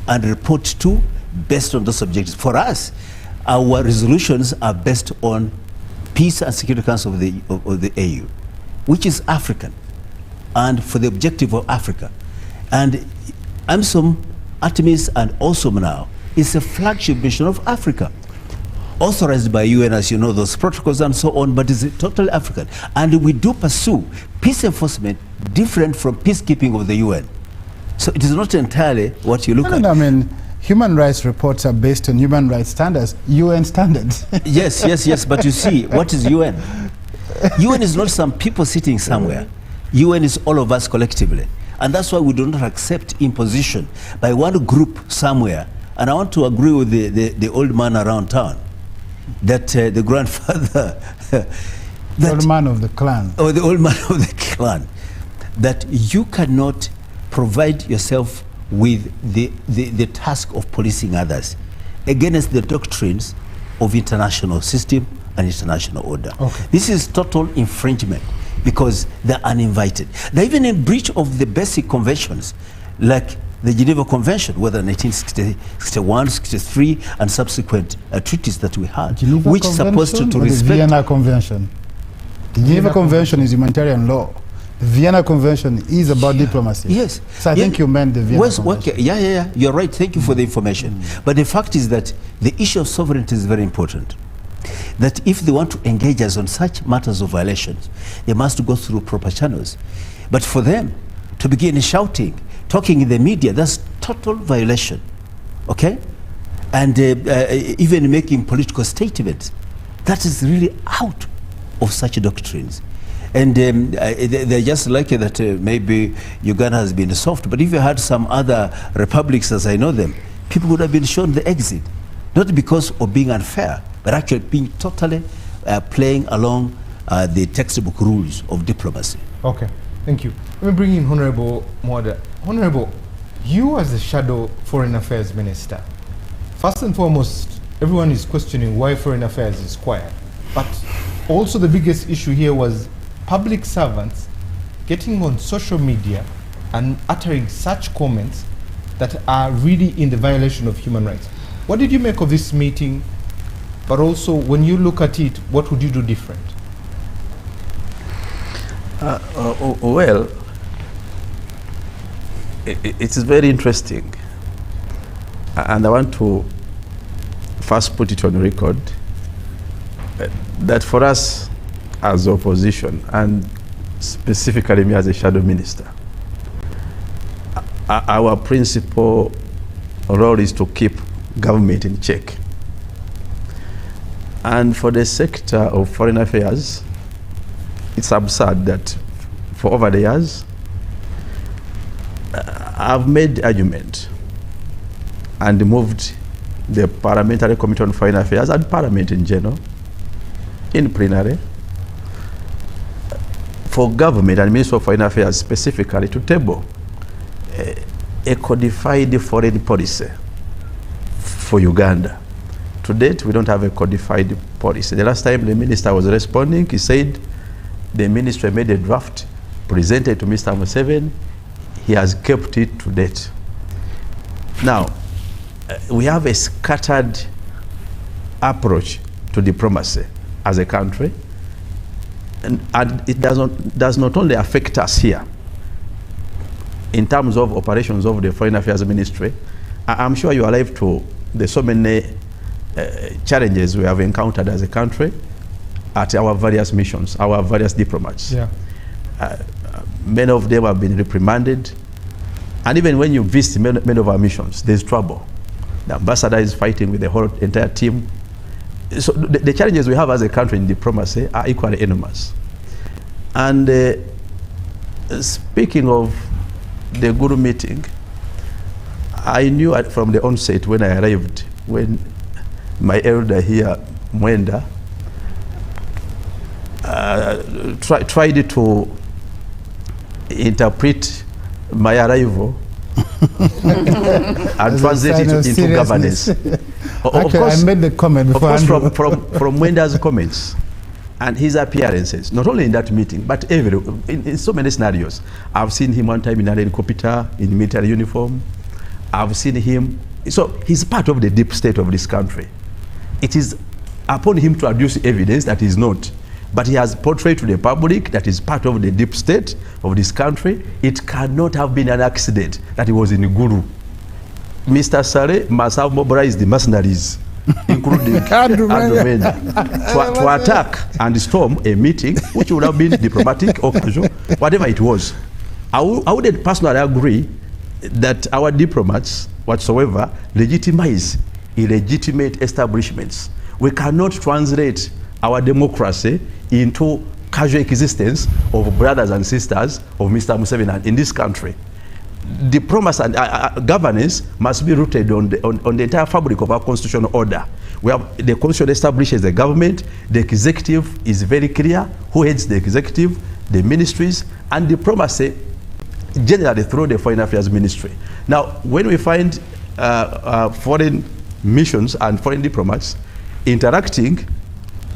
and report to based on those objectives. For us, our resolutions are based on Peace and Security Council of the AU, which is African, and for the objective of Africa. And AMSOM, ATMIS, and AWSOM now is a flagship mission of Africa, authorized by UN, as you know, those protocols and so on, but it's totally African. And we do pursue peace enforcement different from peacekeeping of the UN. So it is not entirely what you look at. I mean, human rights reports are based on human rights standards, UN standards. Yes, but you see, what is UN? UN is not some people sitting somewhere. UN is all of us collectively. And that's why we do not accept imposition by one group somewhere. And I want to agree with the old man around town, that the grandfather... the old man of the clan. Or the old man of the clan. That you cannot provide yourself with the task of policing others against the doctrines of international system and international order. Okay. This is total infringement because they're uninvited. They're even in breach of the basic conventions, like the Geneva Convention, whether 1961, 63, and subsequent treaties that we had, Geneva which is supposed to Convention or respect. the Vienna Convention. The Geneva Convention is humanitarian law. The Vienna Convention is about diplomacy. Yes. So I think you meant the Vienna Convention. Okay. Yeah. You're right. Thank you for the information. But the fact is that the issue of sovereignty is very important. That if they want to engage us on such matters of violations, they must go through proper channels. But for them to begin shouting, talking in the media, that's total violation. Okay? And even making political statements, that is really out of such doctrines. And they're just lucky that maybe Uganda has been soft. But if you had some other republics as I know them, people would have been shown the exit. Not because of being unfair, but actually being totally playing along the textbook rules of diplomacy. Okay, thank you. Let me bring in Honorable Mwenda. Honorable, you as the Shadow Foreign Affairs Minister, first and foremost, everyone is questioning why Foreign Affairs is quiet. But also the biggest issue here was public servants getting on social media and uttering such comments that are really in the violation of human rights. What did you make of this meeting? But also, when you look at it, what would you do different? Well, it is very interesting. And I want to first put it on record that for us as opposition, and specifically me as a shadow minister, our principal role is to keep government in check. And for the sector of foreign affairs, it's absurd that for over the years, I've made argument and moved the Parliamentary Committee on Foreign Affairs and Parliament in general in plenary for government and Ministry of Foreign Affairs specifically to table a codified foreign policy for Uganda. To date, we don't have a codified policy. The last time the minister was responding, he said the ministry made a draft, presented to Mr. Museveni. He has kept it to date. Now, we have a scattered approach to diplomacy as a country, and it does not only affect us here in terms of operations of the Foreign Affairs Ministry. I'm sure you are alive to the so many challenges we have encountered as a country at our various missions, our various diplomats. Yeah. Many of them have been reprimanded, and even when you visit many of our missions, there's trouble. The ambassador is fighting with the whole entire team. So the challenges we have as a country in diplomacy are equally enormous. And speaking of the Guru meeting, I knew from the onset when I arrived, when my elder here, Mwenda, tried to interpret my arrival and translate it into governance. Actually, I made the comment before. Of course, from Mwenda's comments and his appearances, not only in that meeting, but in so many scenarios. I've seen him one time in a helicopter, in military uniform. I've seen him. So he's part of the deep state of this country. It is upon him to adduce evidence that he's not. But he has portrayed to the public that is part of the deep state of this country. It cannot have been an accident that he was in Guru. Mr. Saleh must have mobilized the mercenaries, including Mwenda, to attack and storm a meeting, which would have been diplomatic or casual, whatever it was. I wouldn't personally agree that our diplomats whatsoever legitimize illegitimate establishments. We cannot translate our democracy into casual existence of brothers and sisters of Mr. Museveni in this country. Diplomacy and governance must be rooted on the entire fabric of our constitutional order. We have the constitution establishes the government, the executive is very clear who heads the executive, the ministries, and diplomacy generally through the Foreign Affairs Ministry. Now, when we find foreign missions and foreign diplomats interacting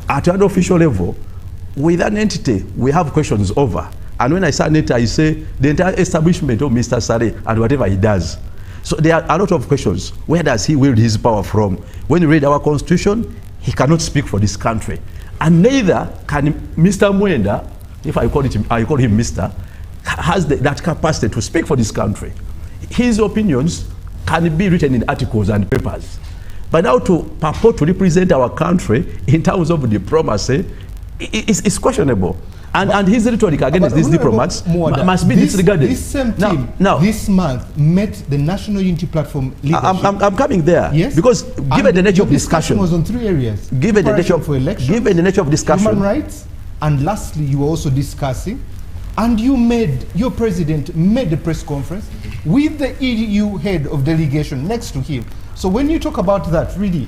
at an official level, with an entity, we have questions over. And when I say an entity, I say the entire establishment of Mr. Saleh and whatever he does. So there are a lot of questions. Where does he wield his power from? When you read our constitution, he cannot speak for this country. And neither can Mr. Mwenda, if I call him Mr., has that capacity to speak for this country. His opinions can be written in articles and papers. But now to purport to represent our country in terms of diplomacy is questionable. And his rhetoric against these diplomats must be disregarded. This same team this month met the National Unity Platform leadership. I'm coming there. Yes? Because given the nature of discussion was on 3 areas. Given the nature for elections, given the nature of discussion, human rights, and lastly, you were also discussing, and your president made a press conference with the EU head of delegation next to him. So when you talk about that, really,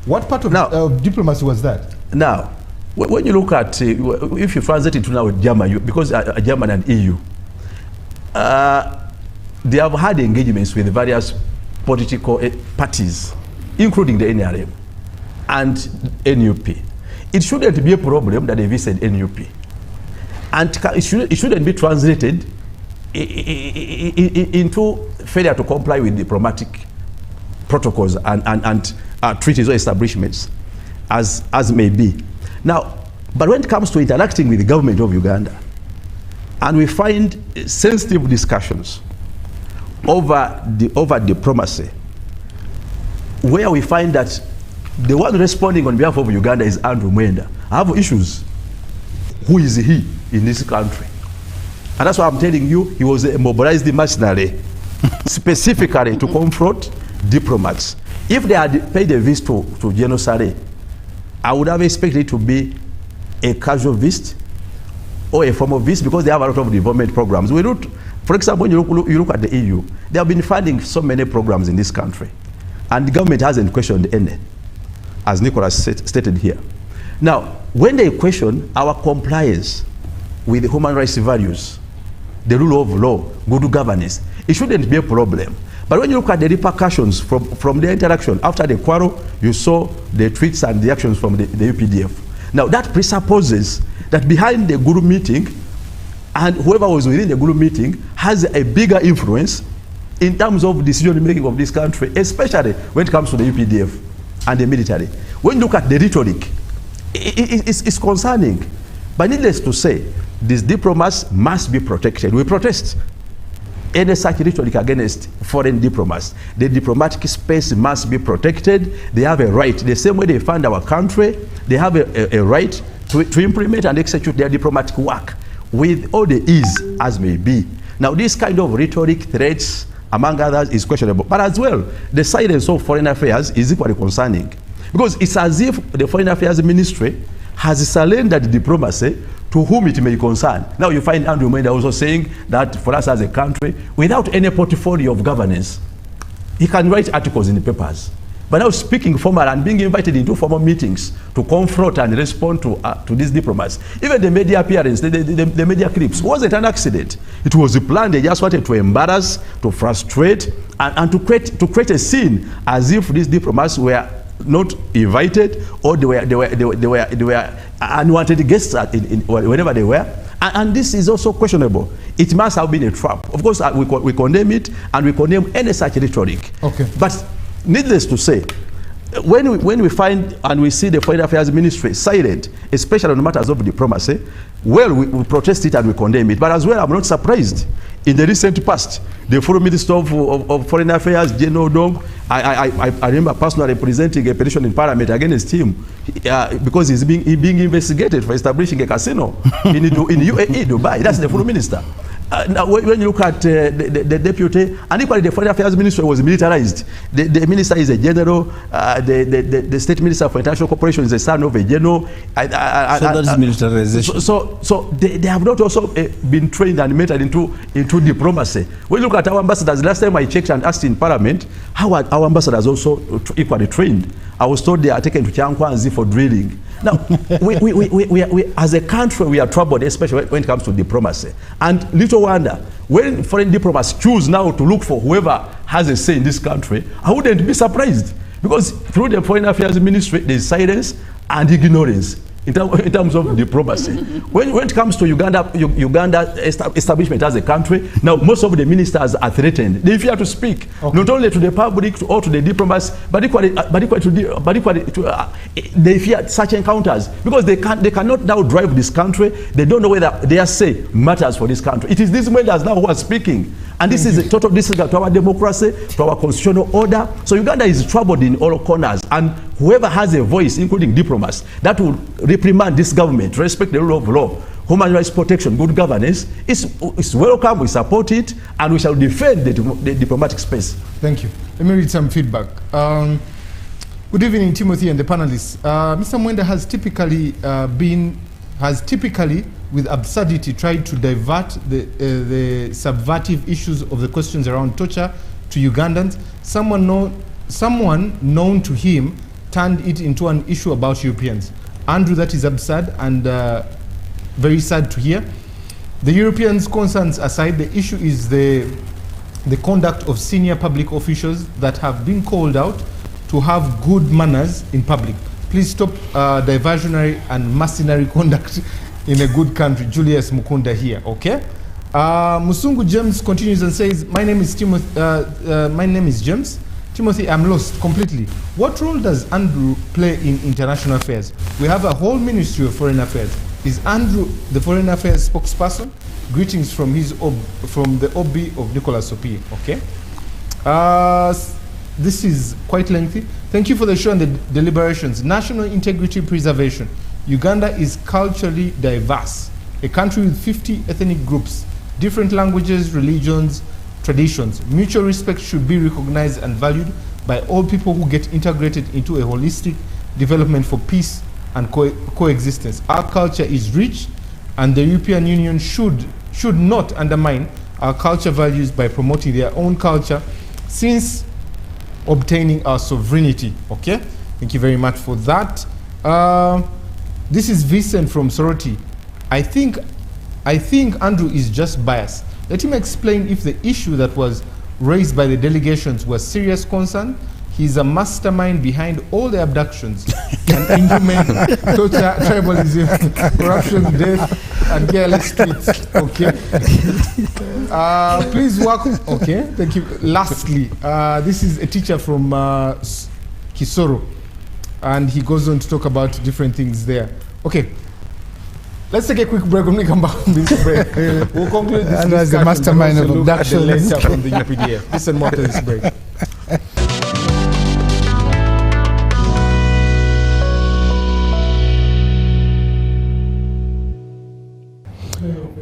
what part of diplomacy was that? Now, when you look at, if you translate it to now German, because German and EU, they have had engagements with various political parties, including the NRM and NUP. It shouldn't be a problem that they visit NUP. And it shouldn't be translated into failure to comply with diplomatic protocols and treaties or establishments, as may be. Now, but when it comes to interacting with the government of Uganda, and we find sensitive discussions over diplomacy, where we find that the one responding on behalf of Uganda is Andrew Mwenda. I have issues. Who is he in this country? And that's why I'm telling you, he was a mobilized mercenary, specifically to confront diplomats. If they had paid a visit to General Saleh, I would have expected it to be a casual visit or a formal visit, because they have a lot of development programs. For example, when you look at the EU, they have been funding so many programs in this country, and the government hasn't questioned any, as Nicholas stated here. Now, when they question our compliance with the human rights values, the rule of law, good governance, it shouldn't be a problem. But when you look at the repercussions from the interaction after the quarrel, you saw the tweets and the actions from the UPDF. Now that presupposes that behind the Guru meeting, and whoever was within the Guru meeting has a bigger influence in terms of decision making of this country, especially when it comes to the UPDF and the military. When you look at the rhetoric, it's concerning. But needless to say, these diplomats must be protected. We protest any such rhetoric against foreign diplomats. The diplomatic space must be protected. They have a right, the same way they fund our country, they have a right to implement and execute their diplomatic work with all the ease as may be. Now, this kind of rhetoric, threats, among others, is questionable. But as well, the silence of foreign affairs is equally concerning, because it's as if the Foreign Affairs Ministry has surrendered diplomacy to whom it may concern. Now you find Andrew Mwenda also saying that for us as a country, without any portfolio of governance, he can write articles in the papers. But now speaking formal and being invited into formal meetings to confront and respond to these diplomats, even the media appearance, the media clips, wasn't an accident. It was planned. They just wanted to embarrass, to frustrate, and to create a scene as if these diplomats were not invited, or they were unwanted guests whenever they were. And this is also questionable. It must have been a trap. Of course, we condemn it, and we condemn any such rhetoric. Okay. But needless to say, when we find and we see the Foreign Affairs Ministry silent, especially on matters of diplomacy, well, we protest it and we condemn it. But as well, I'm not surprised. In the recent past, the Foreign Minister of Foreign Affairs, General Dong, I remember personally presenting a petition in Parliament against him because he's being investigated for establishing a casino in UAE, Dubai. That's the Foreign Minister. Now, when you look at the deputy, and equally the Foreign Affairs Ministry was militarized. The minister is a general, the state minister for international cooperation is a son of a general. So that is militarization. So they have not also been trained and mentored into diplomacy. When you look at our ambassadors, last time I checked and asked in Parliament, how are our ambassadors also equally trained? I was told they are taken to Chankwanzi for drilling. Now, we as a country, we are troubled, especially when it comes to diplomacy. And little wonder, when foreign diplomats choose now to look for whoever has a say in this country, I wouldn't be surprised. Because through the Foreign Affairs Ministry, there is silence and ignorance. in terms of diplomacy. When it comes to Uganda establishment as a country, now most of the ministers are threatened. They fear to speak, not only to the public or to the diplomats, but equally they fear such encounters because they cannot now drive this country. They don't know whether their say matters for this country. It is these Mwendas now who are speaking, and this is a total disregard to our democracy, to our constitutional order. So Uganda is troubled in all corners, and whoever has a voice, including diplomats, that will reprimand this government, respect the rule of law, human rights protection, good governance, is welcome, we support it, and we shall defend the diplomatic space. Thank you. Let me read some feedback. Good evening, Timothy and the panelists. Mr. Mwenda has typically, with absurdity, tried to divert the subversive issues of the questions around torture to Ugandans. Someone known to him turned it into an issue about Europeans. Andrew, that is absurd and very sad to hear. The Europeans' concerns aside, the issue is the conduct of senior public officials that have been called out to have good manners in public. Please stop diversionary and mercenary conduct in a good country. Julius Mukunda here, okay? Musungu James continues and says, my name is James. Timothy, I'm lost completely. What role does Andrew play in international affairs? We have a whole Ministry of Foreign Affairs. Is Andrew the Foreign Affairs spokesperson? Greetings from the OB of Nicholas Opie, okay? This is quite lengthy. Thank you for the show and the deliberations. National integrity preservation. Uganda is culturally diverse. A country with 50 ethnic groups, different languages, religions, traditions. Mutual respect should be recognized and valued by all people who get integrated into a holistic development for peace and coexistence. Our culture is rich, and the European Union should not undermine our culture values by promoting their own culture since obtaining our sovereignty. Okay, thank you very much for that. This is Vincent from Soroti. I think Andrew is just biased. Let him explain if the issue that was raised by the delegations was serious concern. He's a mastermind behind all the abductions and inhumane torture, tribalism, corruption, death, and careless tweets. Okay. Please work. Okay. Thank you. Lastly, this is a teacher from Kisoro, and he goes on to talk about different things there. Okay. Let's take a quick break. When we come back from this break, we'll conclude this discussion. The mastermind of abduction. The lecture from the UPDF. Listen more to this break.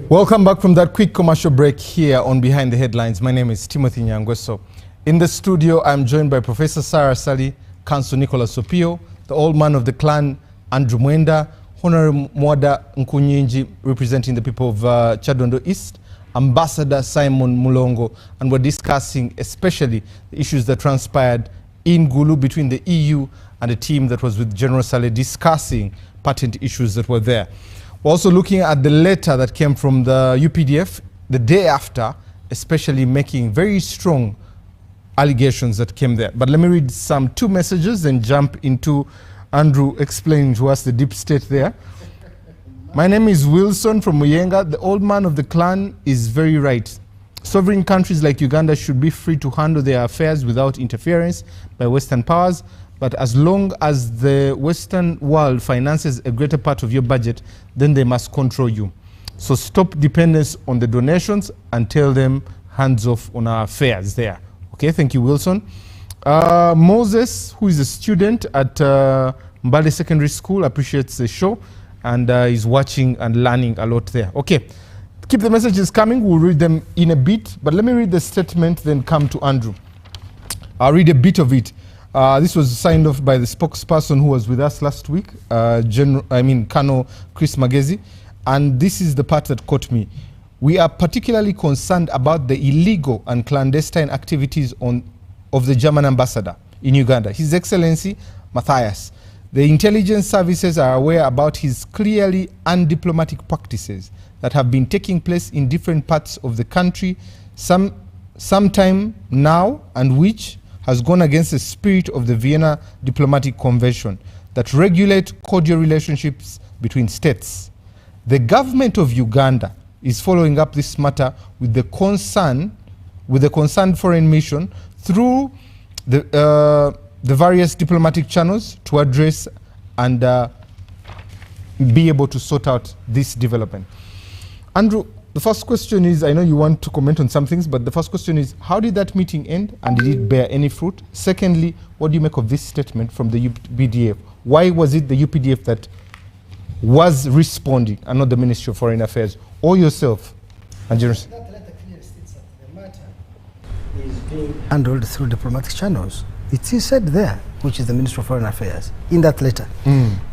Welcome back from that quick commercial break here on Behind the Headlines. My name is Timothy Nyangweso. In the studio, I'm joined by Professor Sarah Saleh, Counsel Nicholas Opio, the old man of the clan, Andrew Mwenda, Honorable Mwenda Nkunyinji, representing the people of Chadondo East, Ambassador Simon Mulongo, and we're discussing especially the issues that transpired in Gulu between the EU and the team that was with General Saleh discussing patent issues that were there. We're also looking at the letter that came from the UPDF the day after, especially making very strong allegations that came there. But let me read two messages and jump into Andrew explaining to us the deep state there. My name is Wilson from Muyenga. The old man of the clan is very right. Sovereign countries like Uganda should be free to handle their affairs without interference by Western powers. But as long as the Western world finances a greater part of your budget, then they must control you. So stop dependence on the donations and tell them hands off on our affairs there. Okay, thank you, Wilson. Moses, who is a student at Mbale Secondary School, appreciates the show and is watching and learning a lot there. Okay, keep the messages coming. We'll read them in a bit, but let me read the statement, then come to Andrew. I'll read a bit of it. This was signed off by the spokesperson who was with us last week, Colonel Chris Magezi, and this is the part that caught me. We are particularly concerned about the illegal and clandestine activities of the German ambassador in Uganda, His Excellency Matthias. The intelligence services are aware about his clearly undiplomatic practices that have been taking place in different parts of the country sometime now, and which has gone against the spirit of the Vienna Diplomatic Convention that regulate cordial relationships between states. The government of Uganda is following up this matter with the concerned foreign mission through the various diplomatic channels to address and be able to sort out this development. Andrew, the first question is, I know you want to comment on some things, but the first question is, how did that meeting end and did it bear any fruit? Secondly, what do you make of this statement from the UPDF? Why was it the UPDF that was responding and not the Ministry of Foreign Affairs or yourself? And that letter clearly states that the matter is being handled through diplomatic channels. It is said there, which is the Ministry of Foreign Affairs, in that letter.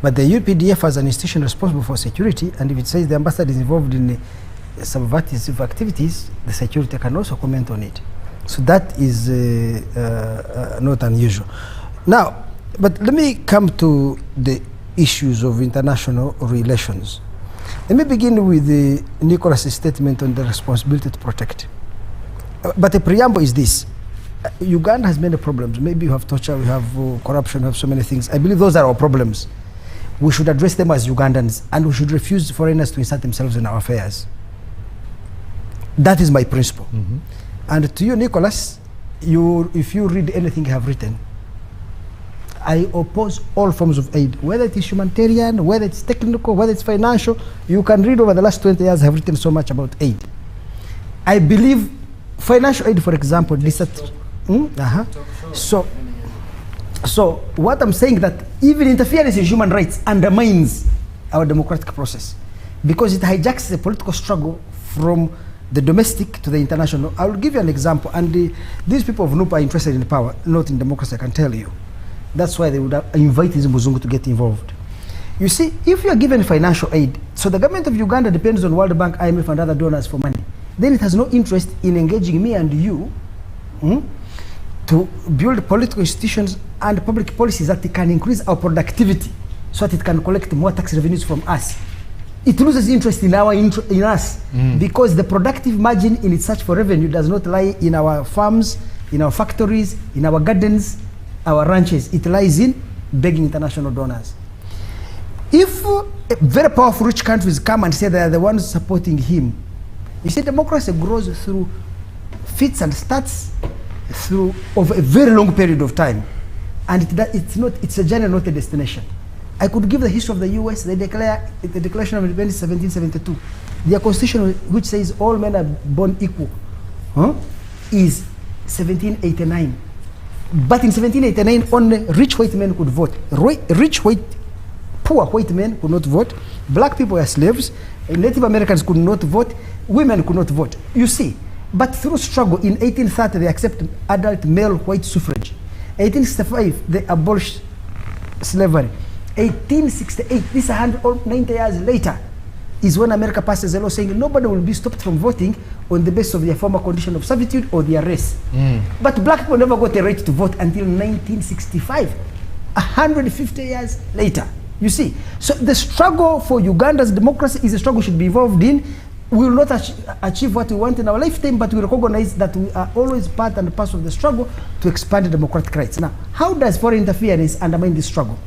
But the UPDF as an institution responsible for security, and if it says the ambassador is involved in subversive activities, the security can also comment on it. So that is not unusual. Now, but let me come to the issues of international relations. Let me begin with Nicholas' statement on the responsibility to protect. But the preamble is this. Uganda has many problems. Maybe you have torture, we have corruption, we have so many things. I believe those are our problems. We should address them as Ugandans, and we should refuse foreigners to insert themselves in our affairs. That is my principle. And to you, Nicholas, if you read anything I have written, I oppose all forms of aid, whether it is humanitarian, whether it's technical, whether it's financial. You can read over the last 20 years I have written so much about aid. I believe financial aid, for example, So what I'm saying that even interference in human rights undermines our democratic process because it hijacks the political struggle from the domestic to the international. I will give you an example, and these people of NUP are interested in power, not in democracy, I can tell you. That's why they would invite these Muzungu to get involved. You see, if you are given financial aid, so the government of Uganda depends on World Bank, IMF, and other donors for money, then it has no interest in engaging me and you to build political institutions and public policies that can increase our productivity so that it can collect more tax revenues from us. It loses interest in us because the productive margin in its search for revenue does not lie in our farms, in our factories, in our gardens, our ranches. It lies in begging international donors. If very powerful rich countries come and say they are the ones supporting him, you see, democracy grows through fits and starts through over a very long period of time, and it's a journey, not a destination. I could give the history of the U.S. They declare the Declaration of Independence, 1772. Their constitution, which says all men are born equal, is 1789. But in 1789, only rich white men could vote. Poor white men could not vote. Black people were slaves. Native Americans could not vote. Women could not vote. You see. But through struggle, in 1830, they accepted adult male white suffrage. 1865, they abolished slavery. 1868, this 190 years later, is when America passes a law saying nobody will be stopped from voting on the basis of their former condition of servitude or their race. But black people never got the right to vote until 1965, 150 years later. You see, so the struggle for Uganda's democracy is a struggle we should be involved in. We will not achieve what we want in our lifetime, but we recognize that we are always part and parcel of the struggle to expand democratic rights. Now, how does foreign interference undermine this struggle?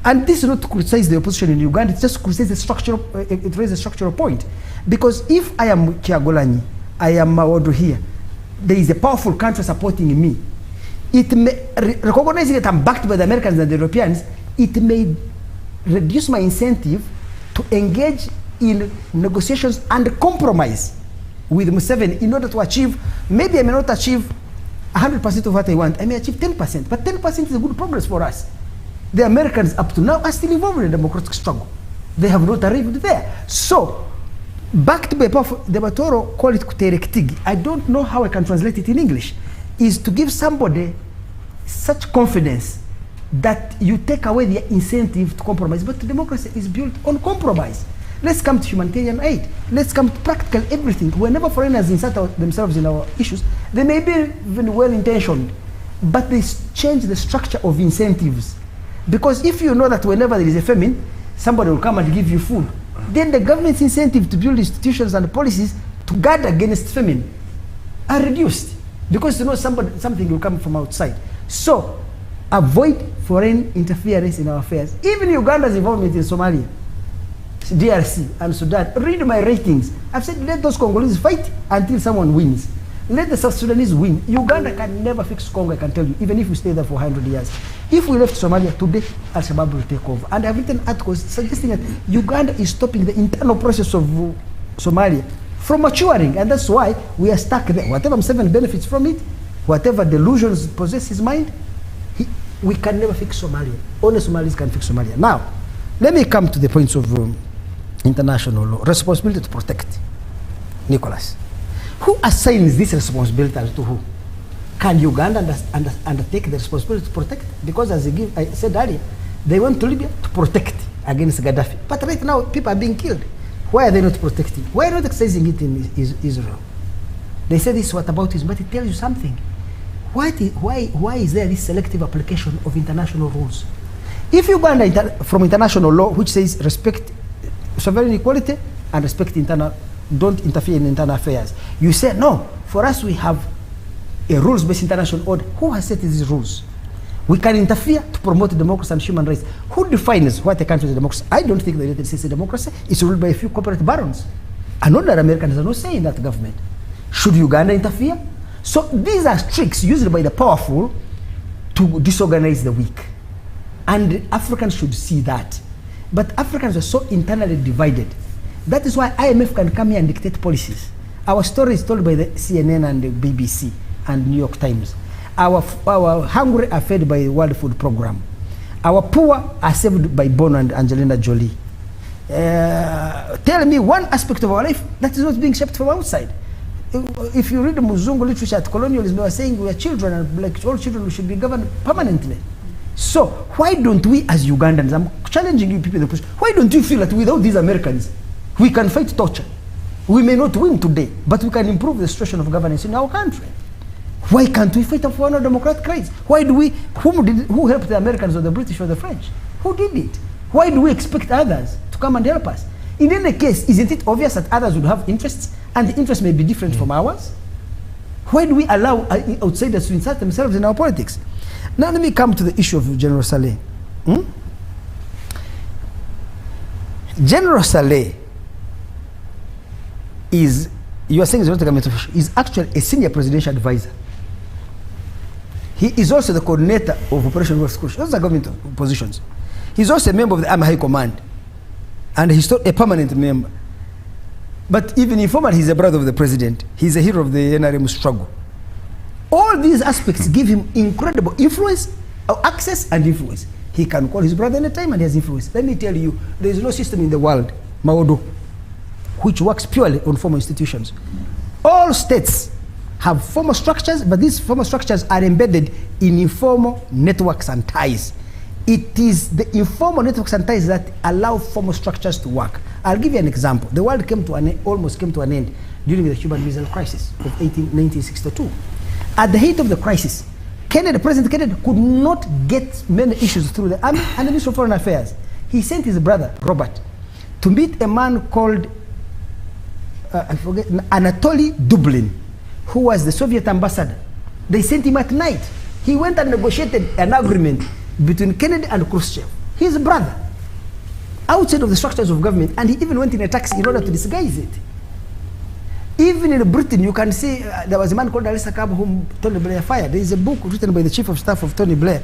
And this is not to criticize the opposition in Uganda, it's just to criticize the structural, it raises a structural point. Because if I am Kyagulanyi, I am Mawodo here, there is a powerful country supporting me, it may, recognizing that I'm backed by the Americans and the Europeans, it may reduce my incentive to engage in negotiations and compromise with Museveni in order to achieve, maybe I may not achieve 100% of what I want, I may achieve 10%, but 10% is a good progress for us. The Americans up to now are still involved in the democratic struggle. They have not arrived there. So, backed by powerful, the Batoro call it kuterektigi. I don't know how I can translate it in English. Is to give somebody such confidence that you take away their incentive to compromise. But democracy is built on compromise. Let's come to humanitarian aid. Let's come to practical everything. Whenever foreigners insert themselves in our issues, they may be even well-intentioned, but they change the structure of incentives. Because if you know that whenever there is a famine, somebody will come and give you food, then the government's incentive to build institutions and policies to guard against famine are reduced. Because you know something will come from outside. So, avoid foreign interference in our affairs. Even Uganda's involvement in Somalia. DRC and Sudan. Read my ratings. I've said let those Congolese fight until someone wins. Let the South Sudanese win. Uganda can never fix Congo, I can tell you, even if we stay there for 100 years. If we left Somalia today, Al-Shabaab will take over. And I've written articles suggesting that Uganda is stopping the internal process of Somalia from maturing. And that's why we are stuck there. Whatever Museveni benefits from it, whatever delusions possess his mind, we can never fix Somalia. Only Somalis can fix Somalia. Now, let me come to the points of international law. Responsibility to protect. Nicholas. Who assigns this responsibility to who? Can Uganda undertake the responsibility to protect? Because as I said earlier, they went to Libya to protect against Gaddafi. But right now, people are being killed. Why are they not protecting? Why are they not exercising it in Israel? They say this whataboutism, but it tells you something. Why is there this selective application of international rules? If Uganda, from international law, which says respect sovereign equality and respect don't interfere in internal affairs. You say, no, for us we have a rules-based international order. Who has set these rules? We can interfere to promote democracy and human rights. Who defines what a country is a democracy? I don't think the United States is a democracy. It's ruled by a few corporate barons. And ordinary Americans are not saying that government. Should Uganda interfere? So these are tricks used by the powerful to disorganize the weak. And Africans should see that. But Africans are so internally divided. That is why IMF can come here and dictate policies. Our story is told by the CNN and the BBC and New York Times. Our hungry are fed by the World Food Program. Our poor are saved by Bono and Angelina Jolie. Tell me one aspect of our life that is not being shaped from outside. If you read Muzungu literature at colonialism, they were saying we are children and like all children we should be governed permanently. So why don't we as Ugandans, I'm challenging you people in the push, why don't you feel that without these Americans, we can fight torture? We may not win today, but we can improve the situation of governance in our country. Why can't we fight for our democratic rights? Why do we, who helped the Americans or the British or the French? Who did it? Why do we expect others to come and help us? In any case, isn't it obvious that others would have interests and the interests may be different from ours? Why do we allow outsiders to insert themselves in our politics? Now let me come to the issue of General Saleh. General Saleh is, you are saying he's not a government official, is actually a senior presidential advisor. He is also the coordinator of Operation World School. Those are government positions. He's also a member of the Army High Command. And he's still a permanent member. But even informal, he's a brother of the president. He's a hero of the NRM struggle. All these aspects give him incredible influence, access and influence. He can call his brother anytime and he has influence. Let me tell you, there is no system in the world, Maodo, which works purely on formal institutions. All states have formal structures, but these formal structures are embedded in informal networks and ties. It is the informal networks and ties that allow formal structures to work. I'll give you an example. The world almost came to an end during the Cuban Missile Crisis of 1962. At the height of the crisis, President Kennedy could not get many issues through the Army and the Ministry of Foreign Affairs. He sent his brother, Robert, to meet a man called Anatoly Dublin, who was the Soviet ambassador. They sent him at night. He went and negotiated an agreement between Kennedy and Khrushchev, his brother, outside of the structures of government, and he even went in a taxi in order to disguise it. Even in Britain, you can see there was a man called Alisa Cab whom Tony Blair fired. There is a book written by the chief of staff of Tony Blair.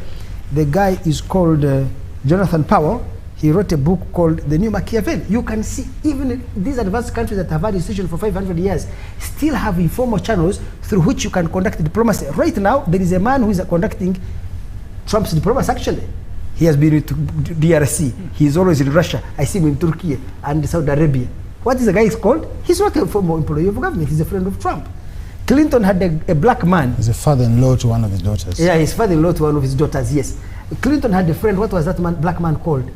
The guy is called Jonathan Powell. He wrote a book called The New Machiavelli. You can see even these advanced countries that have had institutions for 500 years still have informal channels through which you can conduct diplomacy. Right now, there is a man who is conducting Trump's diplomacy actually. He has been to DRC. He is always in Russia. I see him in Turkey and Saudi Arabia. What is the guy is called? He's not a former employee of government. He's a friend of Trump. Clinton had a black man. He's a father-in-law to one of his daughters. Yeah, his father-in-law to one of his daughters, yes. Clinton had a friend, what was that man, black man called?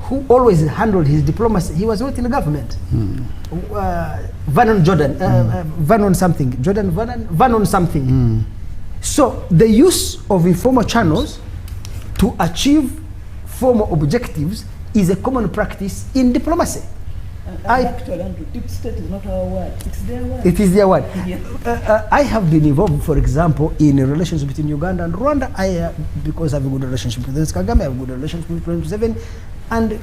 Who always handled his diplomacy. He was not in the government. Vernon Jordan, Vernon something. Jordan Vernon something. So the use of informal channels to achieve formal objectives is a common practice in diplomacy. Actually, deep state is not our word. It's their word. It is their word. Yes. I have been involved, for example, in relations between Uganda and Rwanda. Because I have a good relationship with Kagame, I have a good relationship with President Museveni, and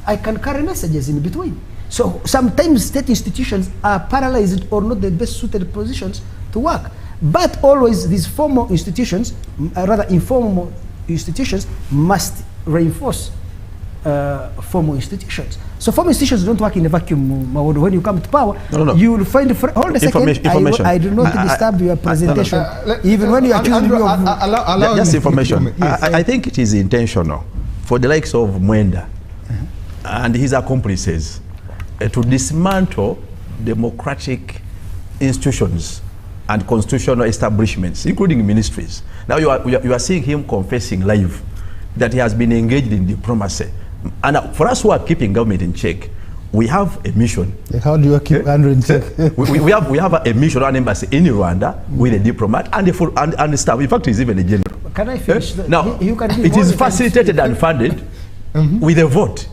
I can carry messages in between. So sometimes state institutions are paralyzed or not the best suited positions to work. But always these formal institutions, rather informal institutions, must reinforce formal institutions. So formal institutions don't work in a vacuum. When you come to power, you will find hold a second. I do not disturb your presentation. Even when you are choosing just information. I think it is intentional for the likes of Mwenda and his accomplices to dismantle democratic institutions and constitutional establishments, including ministries. Now you are seeing him confessing live that he has been engaged in diplomacy. And for us who are keeping government in check, we have a mission. How do you keep Andrew in check? we have a mission, an embassy in Rwanda with a diplomat and the staff. In fact, he's even a general. Can I finish? Now, it is facilitated and funded with a vote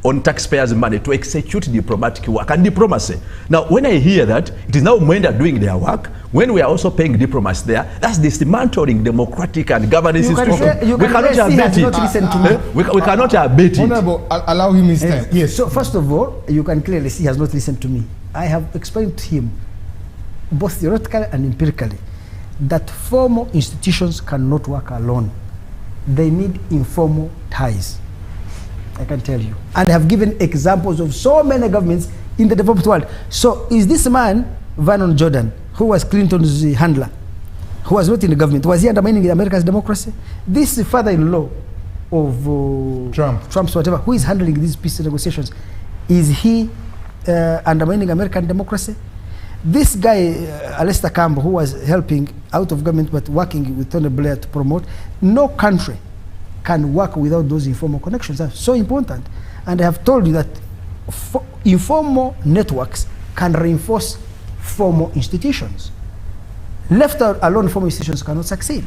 on taxpayers' money to execute diplomatic work and diplomacy. Now, when I hear that, it is now Mwenda doing their work, when we are also paying diplomats there, that's dismantling democratic and governance institutions. We cannot abet it. We cannot abet it. Honorable, allow him his time. Yes. So first of all, you can clearly see he has not listened to me. I have explained to him, both theoretically and empirically, that formal institutions cannot work alone. They need informal ties. I can tell you. And I have given examples of so many governments in the developed world. So is this man, Vernon Jordan, who was Clinton's handler, who was not in the government, was he undermining America's democracy? This father-in-law of Trump's whatever, who is handling these peace negotiations, is he undermining American democracy? This guy, Alistair Campbell, who was helping out of government but working with Tony Blair to promote, no country can work without those informal connections. That's so important. And I have told you that informal networks can reinforce formal institutions. Left alone, formal institutions cannot succeed.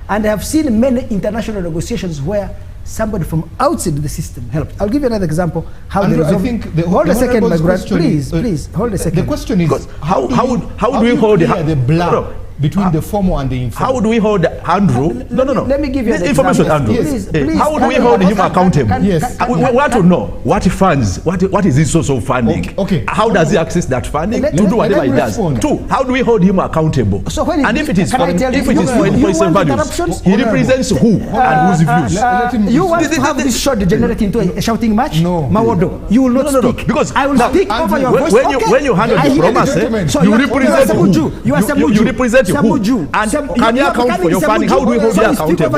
And I have seen many international negotiations where somebody from outside the system helped. I'll give you another example. How Andrew, I think hold a second, my grand. Please, hold a second. The question is, how do we hold the blood between the formal and the informal? How do we hold Andrew? Let me give you an information, example. Andrew. Please, how do we hold him accountable? Yes. We want to know what funds, what is his source of funding? Okay. How does he access that funding to do whatever he does? Two, how do we hold him accountable? So when and if it is for influence values, he represents who and whose views? You want to have this shot degenerate into a shouting match? No. Mawodo, you will not speak. Because I will speak over your voice. When you handle diplomacy, you represent who? You are Samuju. You represent who? Can you account for your funding? How do we hold you accountable?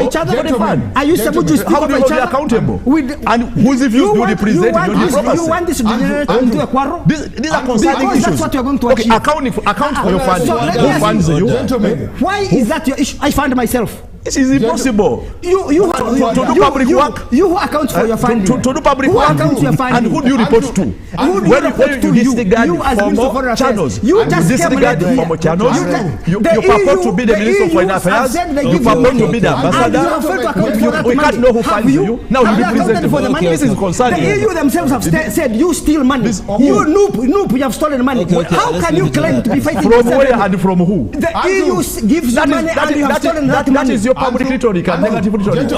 Are you Samuju? How do we hold you accountable? And whose views do you represent in your diplomacy? You want this to degenerate into a quarrel? These are concerning issues. That's what you're going to achieve. Account for your funding. Who funds you? Why is that your issue? I fund myself. It is impossible. You do public work. You who account for your funding. To do public work. And who do you report to? When you disregard formal channels, you disregard formal channels. You purport to be the Minister of Foreign Affairs. You purport to be the ambassador. We can't know who funds you. Now you represent the money. This is concerning. The EU themselves have said you steal money. You noob, you have stolen money. How can you claim to be fighting? From where and from who? The EU gives you money and you have stolen that money. That is your public rhetoric and negative rhetoric.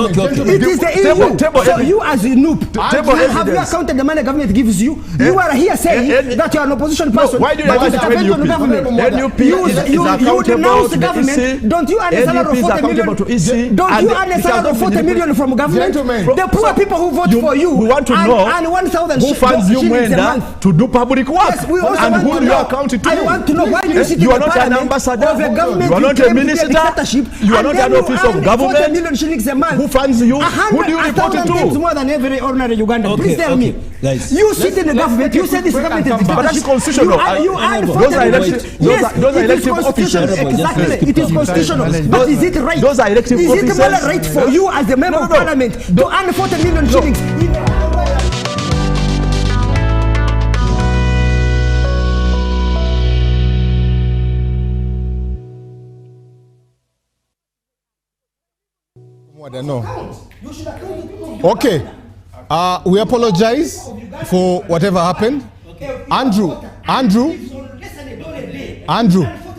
It is the EU. So you as a noob, have you accounted the money government gives you? You are here saying that you are an opposition person. Why do you like NUP? You denounce the government. Don't you earn a salary of 40 million? Don't you earn a salary of 40 million from government? The poor people who vote for you we want to know and 1,000 who funds you, Mwenda, to do public work. Yes, we also and want who to do you know. account to? I want to know why you sit in you are the not an parliament ambassador. of a government. You are not a minister. You are not an office of government. 40 million shillings a month. Who funds you? Who do you report it to? More than every ordinary Ugandan. Please tell me. Guys, you sit in the government. You say this government is dictatorship. But that's constitutional. Those are elective officials. Exactly. It is constitutional. But is it right? Those are elective officials. Is it more right for you as a member of parliament to earn 40 million shillings? No. Okay. We apologize for whatever happened. Andrew,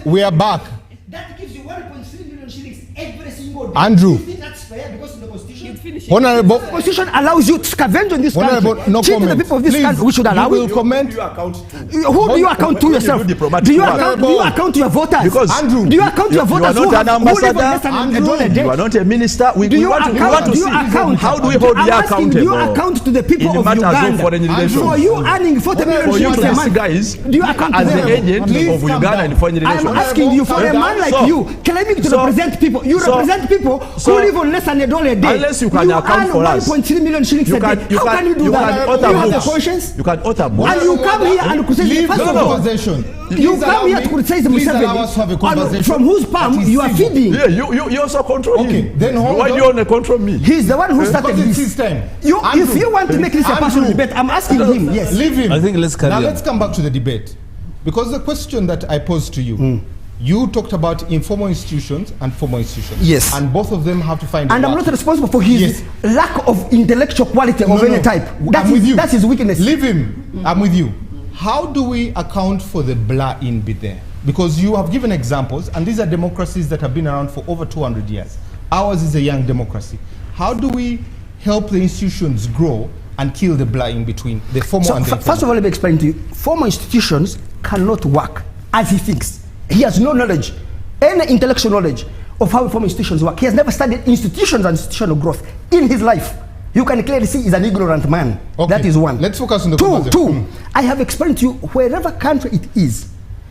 we are back. That gives you 1.3 million shillings every single day. Andrew. You think that's fair because of the Constitution? Honorable, Constitution allows you to scavenge on this Honorable, country. no Cheat comment. the people of this Please, country. We should allow you will it. comment. Who do you account to yourself? Do you account to your voters? Because Andrew, do you account to your voters you are not an who live on ambassador. less than $1 a day? You are not a minister. We Do you want to see how do we hold you accountable? Do you account to the people in of matters Uganda? of foreign relations? For you earning 40 million For you shillings to a month, guys do you account to as the them? agent Please of calm Uganda down. in foreign relations. I'm asking you, for a man like So- you, claiming to so- represent people, you so- represent people who so- live on less than $1 a day. Unless you can account for us. 1.3 million shillings a day. How can you do that? author You have the books. conscience? You can author books. And you come here and criticize Leave first the of all, conversation. you come here to criticize Please allow us to have a Museveni, conversation and from whose palm that is you are civil. feeding. Yeah, you also control Okay, him. then hold Why on. do you want to control me? He's the one who started Because it's this. his time. If Andrew, you want to make this a personal Andrew, debate, I'm asking him, yes. Leave him. I think let's carry now on. let's come back to the debate. Because the question that I posed to you, you talked about informal institutions and formal institutions. Yes. And both of them have to find And a I'm work. not responsible for his Yes. lack of intellectual quality of any type. I'm with you. That's his weakness. Leave him. I'm with you. How do we account for the blur-in bit there? Because you have given examples, and these are democracies that have been around for over 200 years. Ours is a young democracy. How do we help the institutions grow and kill the blur-in between the formal So and the informal? first of all, let me explain to you. Formal institutions cannot work as he thinks. He has no knowledge, any intellectual knowledge of how formal institutions work. He has never studied institutions and institutional growth in his life. You can clearly see he's an ignorant man. Okay. That is one. Let's focus on the Two, conversation. I have explained to you, wherever country it is,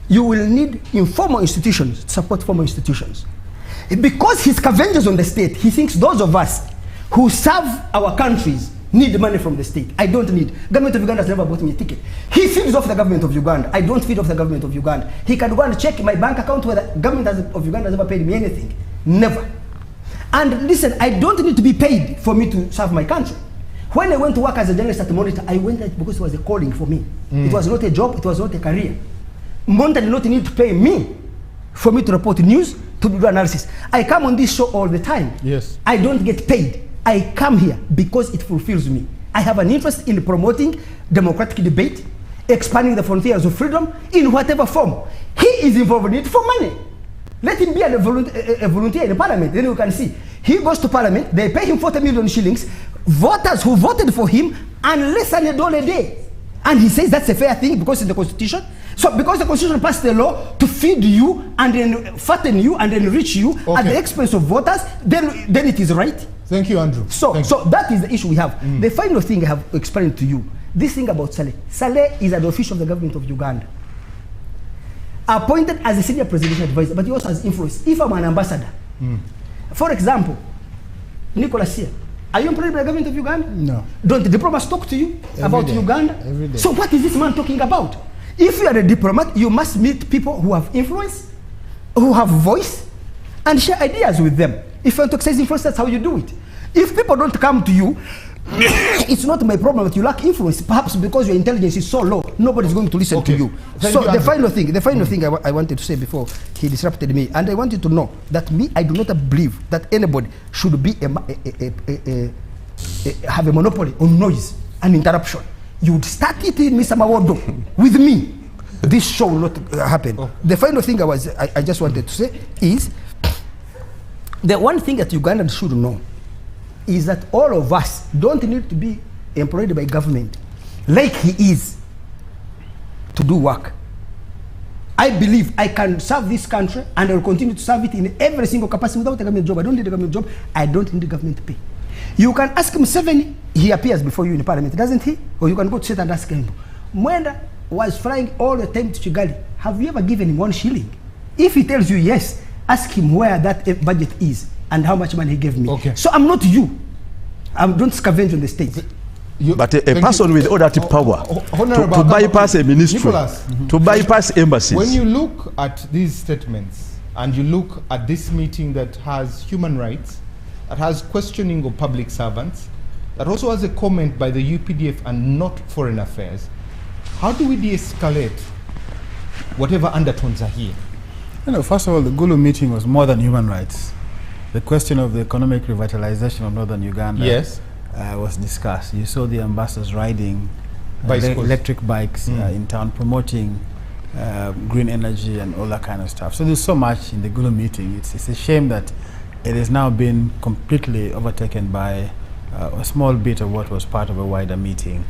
you will need informal institutions to support formal institutions. Because he scavenges on the state, he thinks those of us who serve our countries need money from the state. I don't need. Government of Uganda has never bought me a ticket. He feeds off the government of Uganda. I don't feed off the government of Uganda. He can go and check my bank account whether the government of Uganda has ever paid me anything. Never. And listen, I don't need to be paid for me to serve my country. When I went to work as a journalist at Monitor, I went there because it was a calling for me. It was not a job, it was not a career. Monitor did not need to pay me for me to report news, to do analysis. I come on this show all the time. Yes. I don't get paid. I come here because it fulfills me. I have an interest in promoting democratic debate, expanding the frontiers of freedom in whatever form. He is involved in it for money. Let him be a volunteer in the parliament, then you can see. He goes to parliament, they pay him 40 million shillings, voters who voted for him, and less than $1 a day. And he says that's a fair thing because it's the constitution. So because the constitution passed the law to feed you and then fatten you and enrich you at the expense of voters, then it is right. Thank you, Andrew. So that is the issue we have. The final thing I have explained to you, this thing about Saleh. Saleh is an official of the government of Uganda, appointed as a senior presidential advisor, but he also has influence. If I'm an ambassador, for example, Nicholas here, are you employed by the government of Uganda? No. Don't the diplomats talk to you about day. Uganda? Every day. So what is this man talking about? If you are a diplomat, you must meet people who have influence, who have voice, and share ideas with them. If you want to exercise influence, that's how you do it. If people don't come to you, it's not my problem that you lack influence. Perhaps because your intelligence is so low, nobody's going to listen to you. Thank So you, the final thing I wanted to say before he disrupted me, and I want you to know that I do not believe that anybody should be have a monopoly on noise and interruption. You would start it in Mr. Mawodo with me. This show will not happen. The final thing I just wanted to say is the one thing that Ugandans should know is that all of us don't need to be employed by government like he is to do work. I believe I can serve this country and I will continue to serve it in every single capacity without a government job. I don't need a government job. I don't need the government pay. You can ask Museveni, he appears before you in the parliament, doesn't he? Or you can go to sit and ask him. Mwenda was flying all the time to Kigali. Have you ever given him 1 shilling? If he tells you yes, ask him where that budget is and how much money he gave me. Okay. So I'm not you. I don't scavenge on the state. But a person with all that power to bypass a ministry, Nicholas, to bypass embassies. when you look at these statements and you look at this meeting that has human rights, that has questioning of public servants, that also has a comment by the UPDF and not foreign affairs, how do we de-escalate whatever undertones are here? You know, first of all, the Gulu meeting was more than human rights. The question of the economic revitalization of northern Uganda was discussed. You saw the ambassadors riding electric bikes in town, promoting green energy and all that kind of stuff. So there's so much in the Gulu meeting. It's a shame that it has now been completely overtaken by a small bit of what was part of a wider meeting.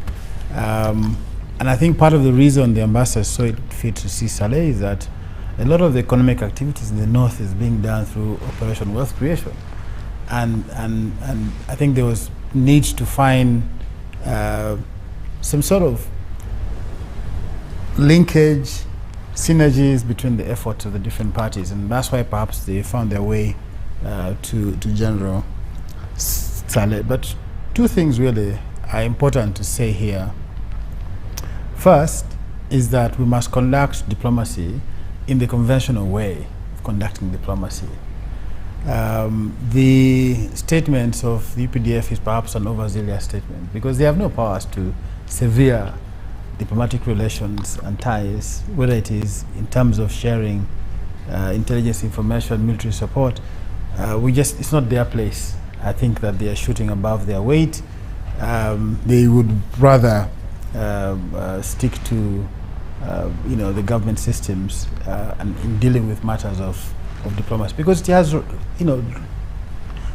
And I think part of the reason the ambassador saw it fit to see Saleh is that a lot of the economic activities in the north is being done through Operation Wealth Creation. And I think there was need to find some sort of linkage, synergies between the efforts of the different parties, and that's why perhaps they found their way to General Saleh. But two things really are important to say here. First is that we must conduct diplomacy in the conventional way of conducting diplomacy. The statements of the UPDF is perhaps an overzealous statement because they have no powers to sever diplomatic relations and ties, whether it is in terms of sharing intelligence information, military support. It's not their place. I think that they are shooting above their weight. They would rather stick to the government systems and in dealing with matters of diplomacy, because it has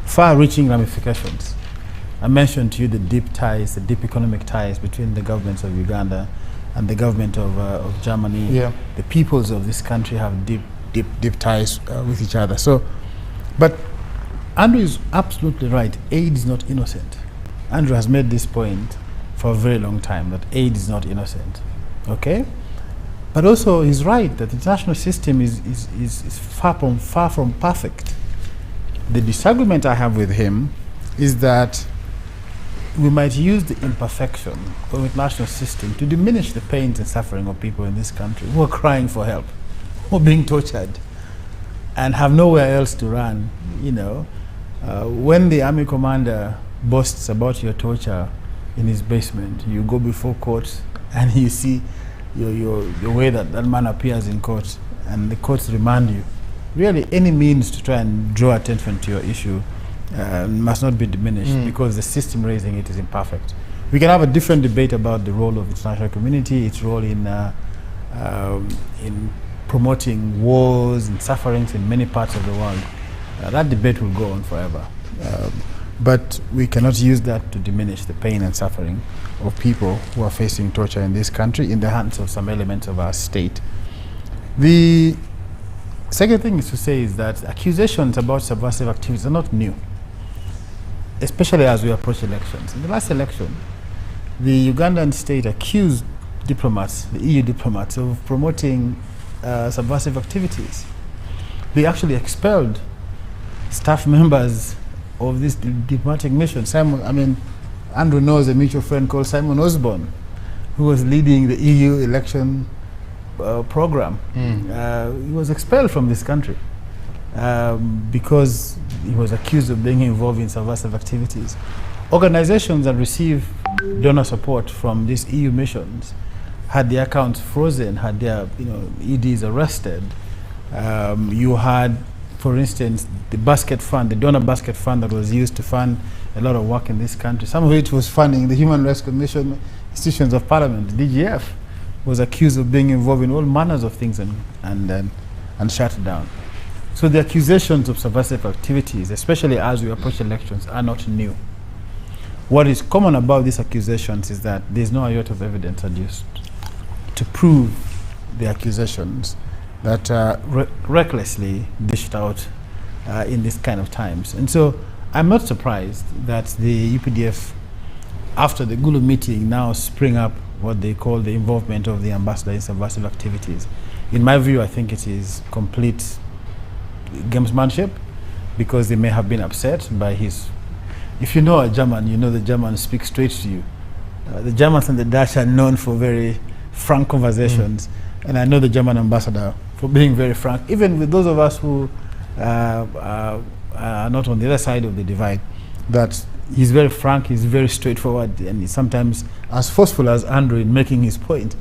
far-reaching ramifications. I mentioned to you the deep ties, the deep economic ties between the governments of Uganda and the government of Germany. Yeah. The peoples of this country have deep ties with each other. So, but Andrew is absolutely right. Aid is not innocent. Andrew has made this point for a very long time, that aid is not innocent. Okay? But also he's right that the international system is far from perfect. The disagreement I have with him is that we might use the imperfection of the international system to diminish the pains and suffering of people in this country who are crying for help, who are being tortured and have nowhere else to run. When the army commander boasts about your torture in his basement, you go before court and you see the way that man appears in court, and the courts remind you. Really, any means to try and draw attention to your issue must not be diminished because the system raising it is imperfect. We can have a different debate about the role of the international community, its role in promoting wars and sufferings in many parts of the world. That debate will go on forever. But we cannot use that to diminish the pain and suffering of people who are facing torture in this country in the hands of some elements of our state. The second thing is to say is that accusations about subversive activities are not new, especially as we approach elections. In the last election, the Ugandan state accused diplomats, the EU diplomats, of promoting subversive activities. They actually expelled staff members of this diplomatic mission. Andrew knows a mutual friend called Simon Osborne, who was leading the EU election program. He was expelled from this country because he was accused of being involved in subversive activities. Organizations that receive donor support from these EU missions had their accounts frozen, had their EDs arrested. You had, for instance, the basket fund, the donor basket fund that was used to fund a lot of work in this country. Some of it was funding the Human Rights Commission, institutions of Parliament. DGF was accused of being involved in all manners of things and shut down. So the accusations of subversive activities, especially as we approach elections, are not new. What is common about these accusations is that there's no iota of evidence adduced to prove the accusations that are recklessly dished out in this kind of times. And so I'm not surprised that the UPDF, after the Gulu meeting, now spring up what they call the involvement of the ambassador in subversive activities. In my view, I think it is complete gamesmanship, because they may have been upset by his... If you know a German, you know the German speaks straight to you. The Germans and the Dutch are known for very frank conversations, and I know the German ambassador for being very frank, even with those of us who are not on the other side of the divide, that he's very frank, he's very straightforward, and he's sometimes as forceful as Andrew in making his point.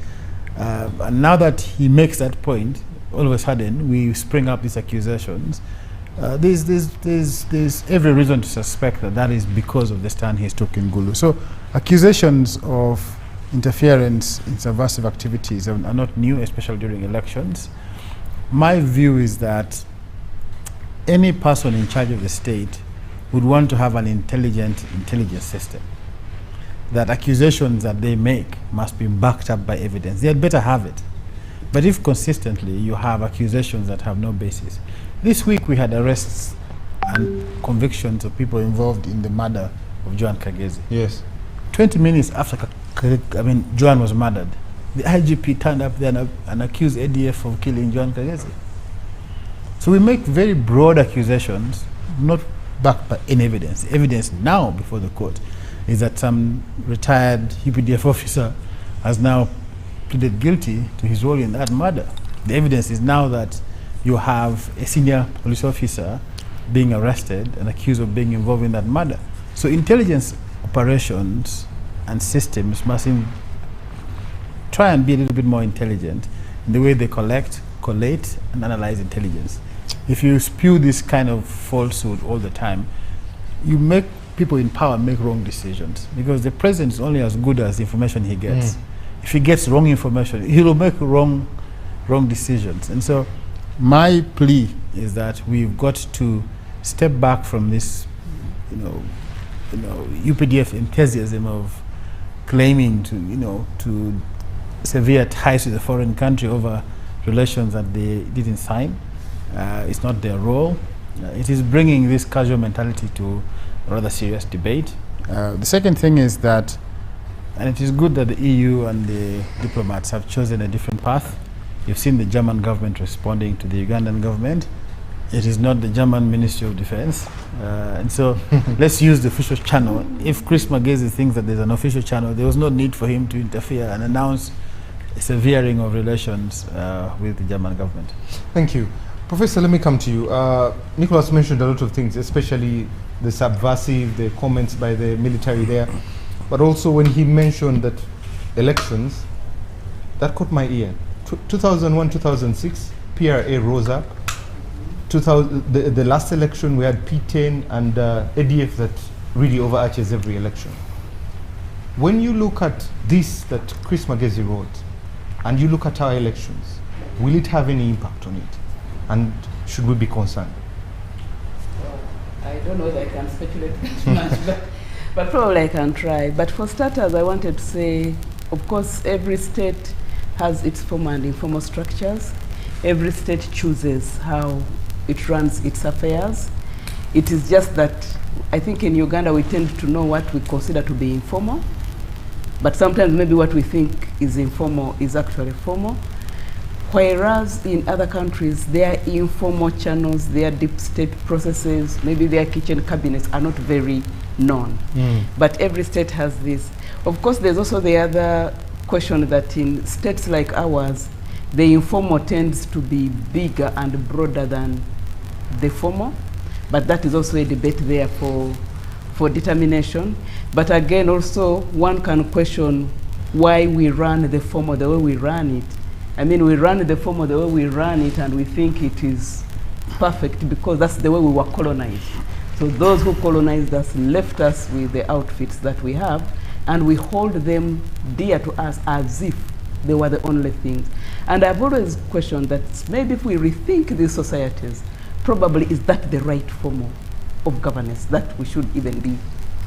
And now that he makes that point, all of a sudden we spring up these accusations. There's every reason to suspect that that is because of the stand he took in Gulu. So accusations of interference in subversive activities are not new, especially during elections. My view is that any person in charge of the state would want to have an intelligence system. That accusations that they make must be backed up by evidence. They had better have it. But if consistently you have accusations that have no basis. This week we had arrests and convictions of people involved in the murder of Joan Kagezi. Yes. 20 minutes after Joan was murdered, the IGP turned up there and accused ADF of killing Joan Kagezi. So we make very broad accusations, not backed by any evidence. The evidence now before the court is that some retired UPDF officer has now pleaded guilty to his role in that murder. The evidence is now that you have a senior police officer being arrested and accused of being involved in that murder. So intelligence operations and systems must try and be a little bit more intelligent in the way they collect, collate, and analyze intelligence. If you spew this kind of falsehood all the time, you make people in power make wrong decisions, because the president is only as good as the information he gets. If he gets wrong information, he will make wrong decisions. And so my plea is that we've got to step back from this, UPDF enthusiasm of claiming to severe ties with a foreign country over relations that they didn't sign. It's not their role. It is bringing this casual mentality to a rather serious debate. The second thing is that, and it is good that the EU and the diplomats have chosen a different path. You've seen the German government responding to the Ugandan government. It is not the German Ministry of Defense. And so let's use the official channel. If Chris Magezi thinks that there's an official channel, there was no need for him to interfere and announce a severing of relations with the German government. Thank you. Professor, let me come to you. Nicholas mentioned a lot of things, especially the subversive, the comments by the military there. But also when he mentioned that elections, that caught my ear. 2001, 2006, PRA rose up. The last election, we had P10 and ADF that really overarches every election. When you look at this that Chris Magezi wrote, and you look at our elections, will it have any impact on it? And should we be concerned? Well, I don't know that I can speculate that much, but probably I can try. But for starters, I wanted to say, of course, every state has its formal and informal structures. Every state chooses how it runs its affairs. It is just that I think in Uganda we tend to know what we consider to be informal, but sometimes maybe what we think is informal is actually formal. Whereas in other countries, their informal channels, their deep state processes, maybe their kitchen cabinets are not very known. But every state has this. Of course, there's also the other question that in states like ours, the informal tends to be bigger and broader than the formal. But that is also a debate there for determination. But again, also, one can question why we run the formal the way we run it. I mean, we run the formal the way we run it, and we think it is perfect because that's the way we were colonized. So those who colonized us left us with the outfits that we have, and we hold them dear to us as if they were the only things. And I've always questioned that maybe if we rethink these societies, probably is that the right form of governance that we should even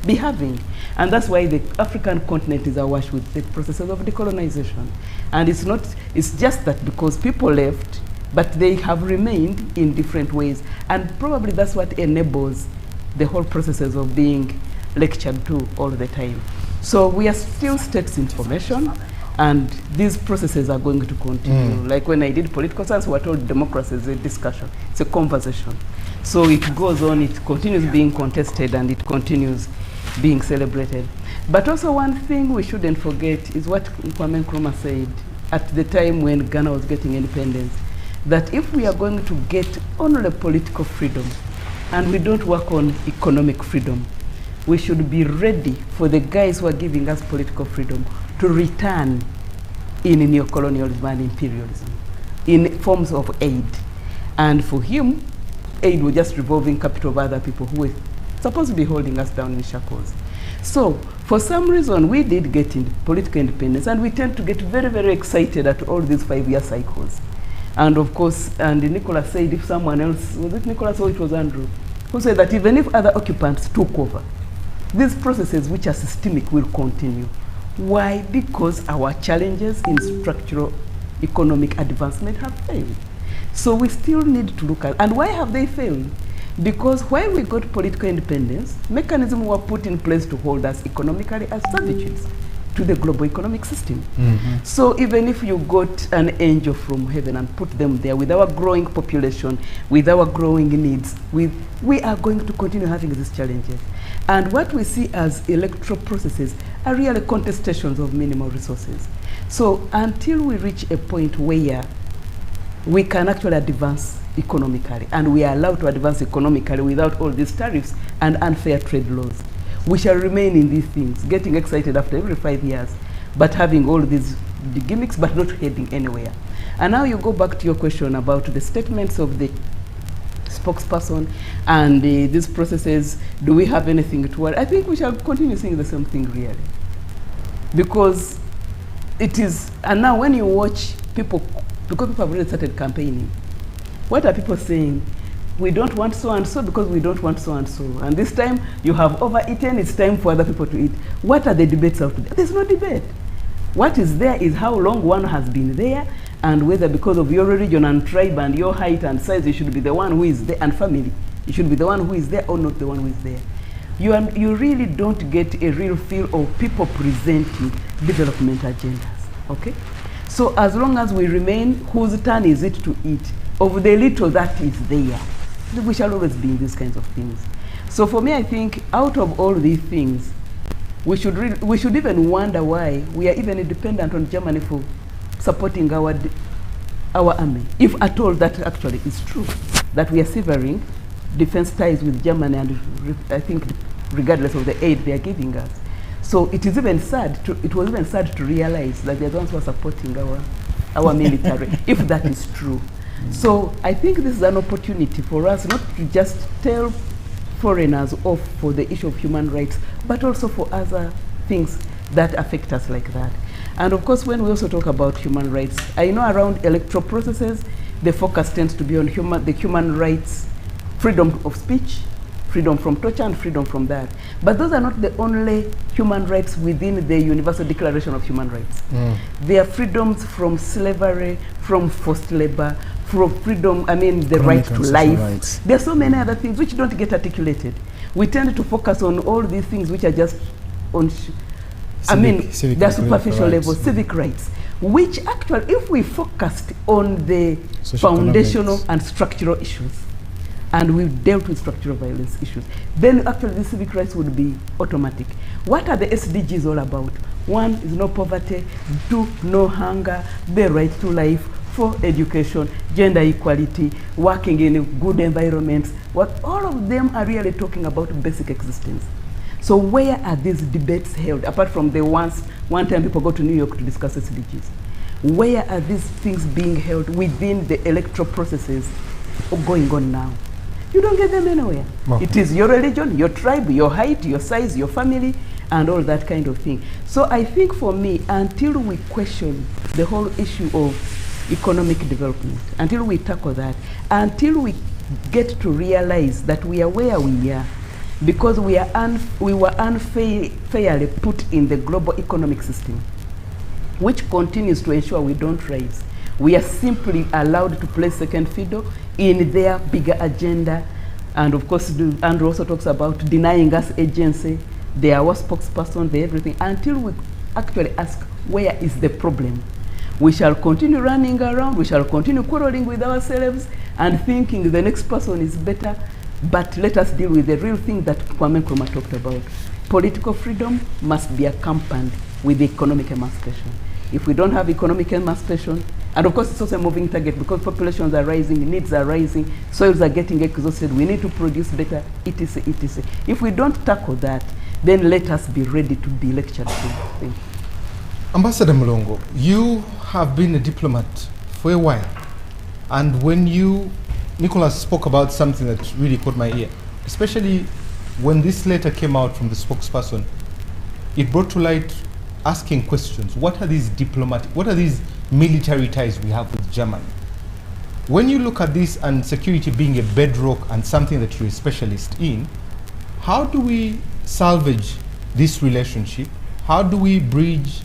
be having. And that's why the African continent is awash with the processes of decolonization. And it's just that because people left, but they have remained in different ways. And probably that's what enables the whole processes of being lectured to all the time. So we are still states in formation, and these processes are going to continue. Like when I did political science, we were told democracy is a discussion, it's a conversation. So it goes on, it continues being contested, and it continues being celebrated. But also one thing we shouldn't forget is what Kwame Nkrumah said at the time when Ghana was getting independence, that if we are going to get only political freedom and we don't work on economic freedom, we should be ready for the guys who are giving us political freedom to return in neocolonialism and imperialism in forms of aid. And for him, aid was just revolving capital of other people who were supposed to be holding us down in shackles. So for some reason, we did get political independence, and we tend to get very, very excited at all these 5-year cycles. And of course, and Nicholas said if someone else, was it Nicholas or it was Andrew, who said that even if other occupants took over, these processes which are systemic will continue. Why? Because our challenges in structural economic advancement have failed. So we still need to look at, and why have they failed? Because when we got political independence, mechanisms were put in place to hold us economically as servitudes to the global economic system. So even if you got an angel from heaven and put them there with our growing population, with our growing needs, we are going to continue having these challenges. And what we see as electoral processes are really contestations of minimal resources. So until we reach a point where we can actually advance economically, and we are allowed to advance economically without all these tariffs and unfair trade laws, we shall remain in these things, getting excited after every 5 years, but having all these gimmicks, but not heading anywhere. And now you go back to your question about the statements of the spokesperson and these processes. Do we have anything to worry? I think we shall continue saying the same thing, really. Because it is, and now when you watch people, because people have already started campaigning, what are people saying? We don't want so and so because we don't want so and so. And this time you have overeaten, it's time for other people to eat. What are the debates out there? There's no debate. What is there is how long one has been there, and whether because of your religion and tribe and your height and size, you should be the one who is there, and family, you should be the one who is there or not the one who is there. You really don't get a real feel of people presenting development agendas, okay? So as long as we remain, whose turn is it to eat, of the little that is there, we shall always be in these kinds of things. So for me, I think out of all these things, we should even wonder why we are even dependent on Germany for supporting our army, if at all that actually is true, that we are severing defense ties with Germany, and I think regardless of the aid they are giving us. So it was even sad to realize that they are the ones who are supporting our military, if that is true. So I think this is an opportunity for us not to just tell foreigners off for the issue of human rights, but also for other things that affect us like that. And of course, when we also talk about human rights, I know around electoral processes, the focus tends to be on the human rights, freedom of speech, freedom from torture, and freedom from that. But those are not the only human rights within the Universal Declaration of Human Rights. There are freedoms from slavery, from forced labor, from freedom, the right to life. Rights. There are so many other things which don't get articulated. We tend to focus on all these things which are just on, they're superficial level, civic rights, which actually, if we focused on the foundational and structural issues, and we've dealt with structural violence issues, then actually the civic rights would be automatic. What are the SDGs all about? 1 is no poverty, 2, no hunger, the right to life, 4, education, gender equality, working in good environments. All of them are really talking about basic existence. So where are these debates held, apart from the one time people go to New York to discuss SDGs? Where are these things being held within the electoral processes going on now? You don't get them anywhere. No. It is your religion, your tribe, your height, your size, your family, and all that kind of thing. So I think for me, until we question the whole issue of economic development, until we tackle that, until we get to realize that we are where we are, because we were unfairly put in the global economic system, which continues to ensure we don't rise. We are simply allowed to play second fiddle in their bigger agenda. And of course, Andrew also talks about denying us agency. They are our spokesperson, they everything. Until we actually ask, where is the problem? We shall continue running around, we shall continue quarreling with ourselves and thinking the next person is better. But let us deal with the real thing that Kwame Nkrumah talked about. Political freedom must be accompanied with economic emancipation. If we don't have economic emancipation, and of course it's also a moving target because populations are rising, needs are rising, soils are getting exhausted, we need to produce better, etc., etc. If we don't tackle that, then let us be ready to be lectured. Thank you. Ambassador Mulongo, you have been a diplomat for a while, and when Nicholas spoke about something that really caught my ear, especially when this letter came out from the spokesperson, it brought to light asking questions. What are these military ties we have with Germany? when you look at this and security being a bedrock and something that you're a specialist in, how do we salvage this relationship? How do we bridge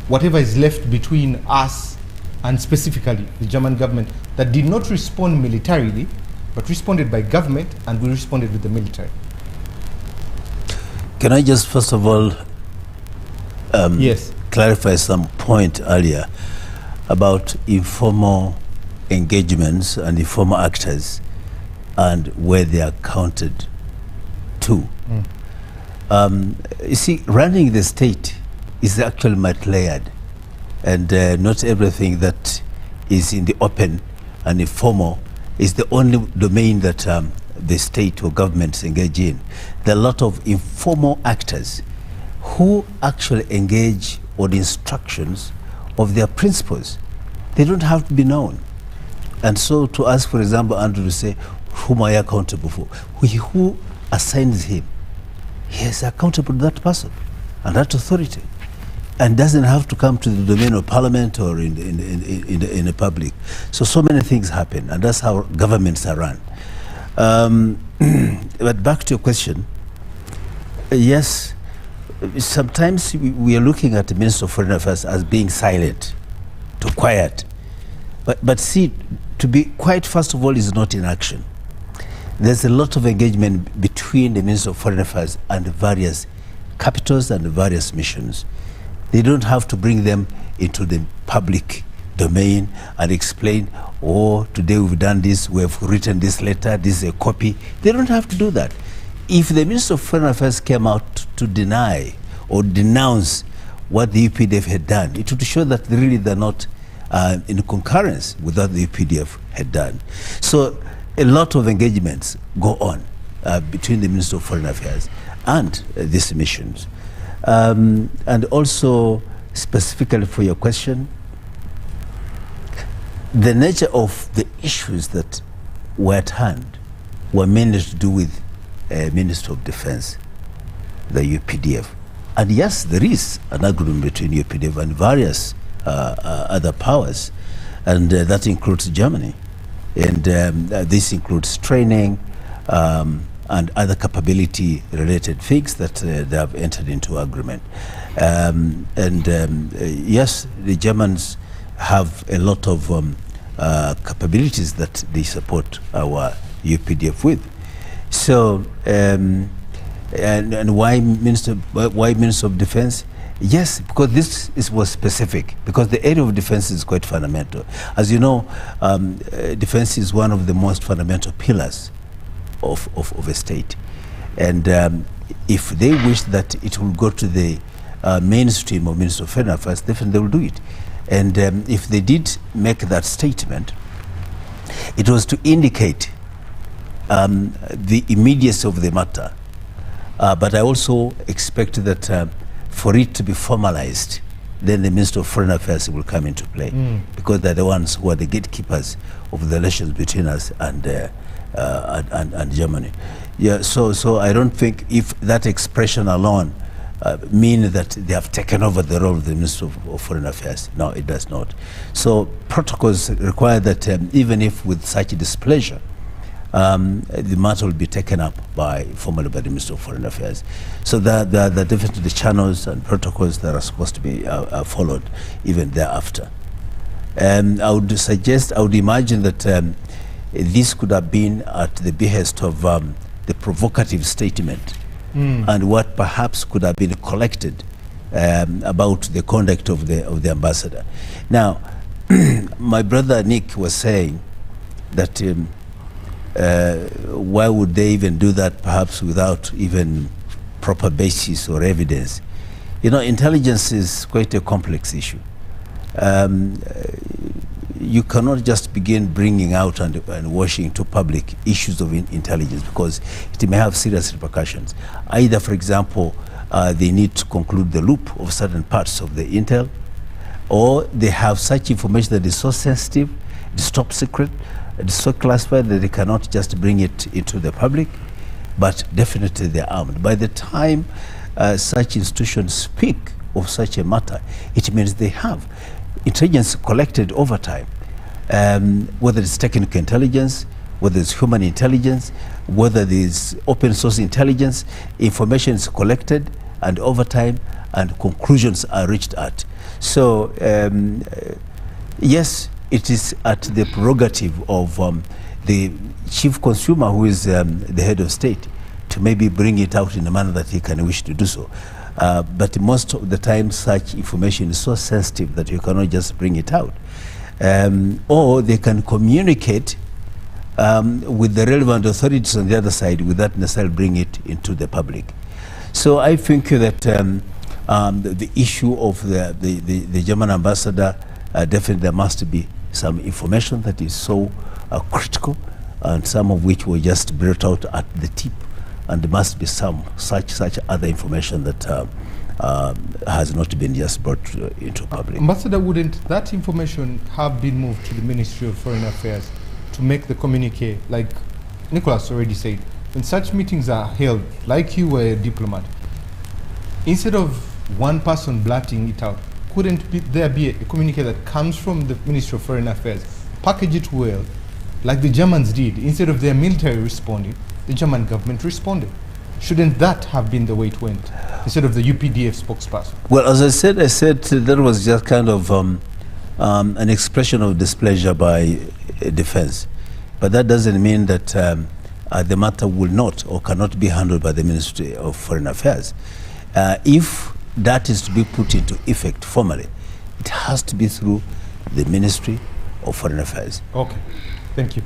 whatever is left between us and specifically the German government that did not respond militarily, but responded by government, and we responded with the military? Can I just first of all Yes. clarify some point earlier about informal engagements and informal actors and where they are counted to. You see, running the state is actually multi-layered, and not everything that is in the open and informal is the only domain that the state or governments engage in. There are a lot of informal actors who actually engage on the instructions of their principals. They don't have to be known. And so to ask, for example, Andrew to say, whom are you accountable for? Who assigns him? He is accountable to that person and that authority, and doesn't have to come to the domain of parliament or in the public. So many things happen, and that's how governments are run. But back to your question, yes, sometimes we are looking at the Minister of Foreign Affairs as being silent, too quiet. But see, to be quiet, first of all, is not in action. There's a lot of engagement between the Minister of Foreign Affairs and the various capitals and the various missions. They don't have to bring them into the public domain and explain, oh, today we've done this, we have written this letter, this is a copy. They don't have to do that. If the Minister of Foreign Affairs came out to deny or denounce what the UPDF had done, it would show that really they're not in concurrence with what the UPDF had done. So a lot of engagements go on between the Minister of Foreign Affairs and these missions. And also, specifically for your question, the nature of the issues that were at hand were mainly to do with Minister of Defense, the UPDF. And yes, there is an agreement between UPDF and various other powers, and that includes Germany. And this includes training and other capability-related things that they have entered into agreement. Yes, the Germans have a lot of capabilities that they support our UPDF with. So, and why Minister of Defense? Yes, because this was specific, because the area of defense is quite fundamental. As you know, defense is one of the most fundamental pillars of a state. And if they wish that it will go to the mainstream of Minister of Foreign Affairs, definitely they will do it. And if they did make that statement, it was to indicate the immediacy of the matter. But I also expect that for it to be formalized, then the Minister of Foreign Affairs will come into play, because they're the ones who are the gatekeepers of the relations between us and Germany. Yeah, so I don't think if that expression alone mean that they have taken over the role of the Minister of Foreign Affairs. No, it does not. So protocols require that even if with such displeasure, the matter will be taken up formally by the Minister of Foreign Affairs. So there are definitely the channels and protocols that are supposed to be followed even thereafter. I would imagine that this could have been at the behest of the provocative statement and what perhaps could have been collected about the conduct of the ambassador. Now, my brother Nick was saying that why would they even do that, perhaps without even proper basis or evidence? You know, intelligence is quite a complex issue. You cannot just begin bringing out and washing into public issues of intelligence, because it may have serious repercussions. Either, for example, they need to conclude the loop of certain parts of the intel, or they have such information that is so sensitive, it's top secret, it's so classified that they cannot just bring it into the public, but definitely they're armed. By the time such institutions speak of such a matter, it means they have intelligence collected over time. whether it's technical intelligence, whether it's human intelligence, whether there's open source intelligence, information is collected, and over time, and conclusions are reached at. So, yes, it is at the prerogative of the chief consumer, who is the head of state, to maybe bring it out in a manner that he can wish to do so. But most of the time, such information is so sensitive that you cannot just bring it out. Or they can communicate with the relevant authorities on the other side without necessarily bring it into the public. So I think that the issue of the German ambassador, definitely there must be some information that is so critical, and some of which were just brought out at the tip, and there must be some such other information that has not been just brought into public. Ambassador, wouldn't that information have been moved to the Ministry of Foreign Affairs to make the communique? Like Nicholas already said, when such meetings are held, like you were a diplomat, instead of one person blurting it out, couldn't there be a communique that comes from the Ministry of Foreign Affairs, package it well, like the Germans did? Instead of their military responding, the German government responded. Shouldn't that have been the way it went, instead of the UPDF spokesperson? Well, as I said that was just kind of an expression of displeasure by defense. But that doesn't mean that the matter will not or cannot be handled by the Ministry of Foreign Affairs. If that is to be put into effect formally, it has to be through the Ministry of Foreign Affairs. Okay, thank you.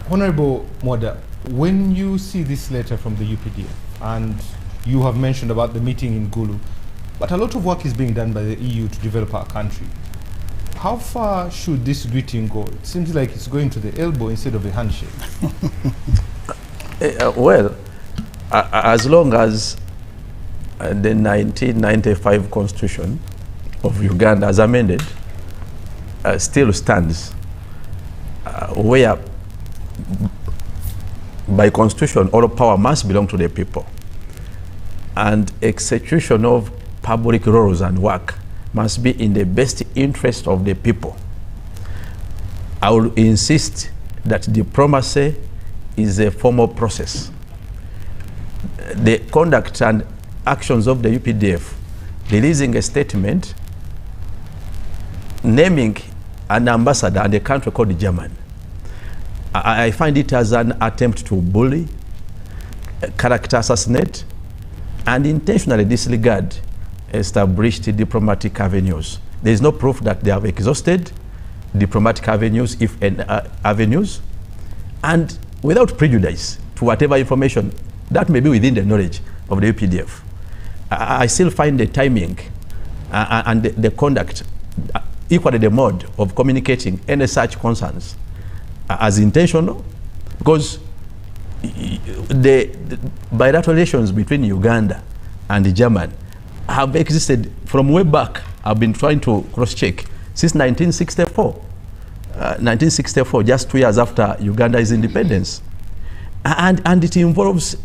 Honorable Mwenda, when you see this letter from the UPDF, and you have mentioned about the meeting in Gulu, but a lot of work is being done by the EU to develop our country. How far should this greeting go? It seems like it's going to the elbow instead of a handshake. Well, as long as the 1995 Constitution of Uganda, as amended, still stands, where by Constitution all power must belong to the people, and execution of public roles and work must be in the best interest of the people. I will insist that diplomacy is a formal process. The conduct and actions of the UPDF, releasing a statement naming an ambassador and a country called Germany, I find it as an attempt to bully, character assassinate, and intentionally disregard established diplomatic avenues. There is no proof that they have exhausted diplomatic avenues, if any avenues, and without prejudice to whatever information that may be within the knowledge of the UPDF. I still find the timing and the conduct, equally the mode of communicating any such concerns as intentional, because the bilateral relations between Uganda and Germany have existed from way back. I've been trying to cross-check since 1964. 1964, just 2 years after Uganda's independence. And it involves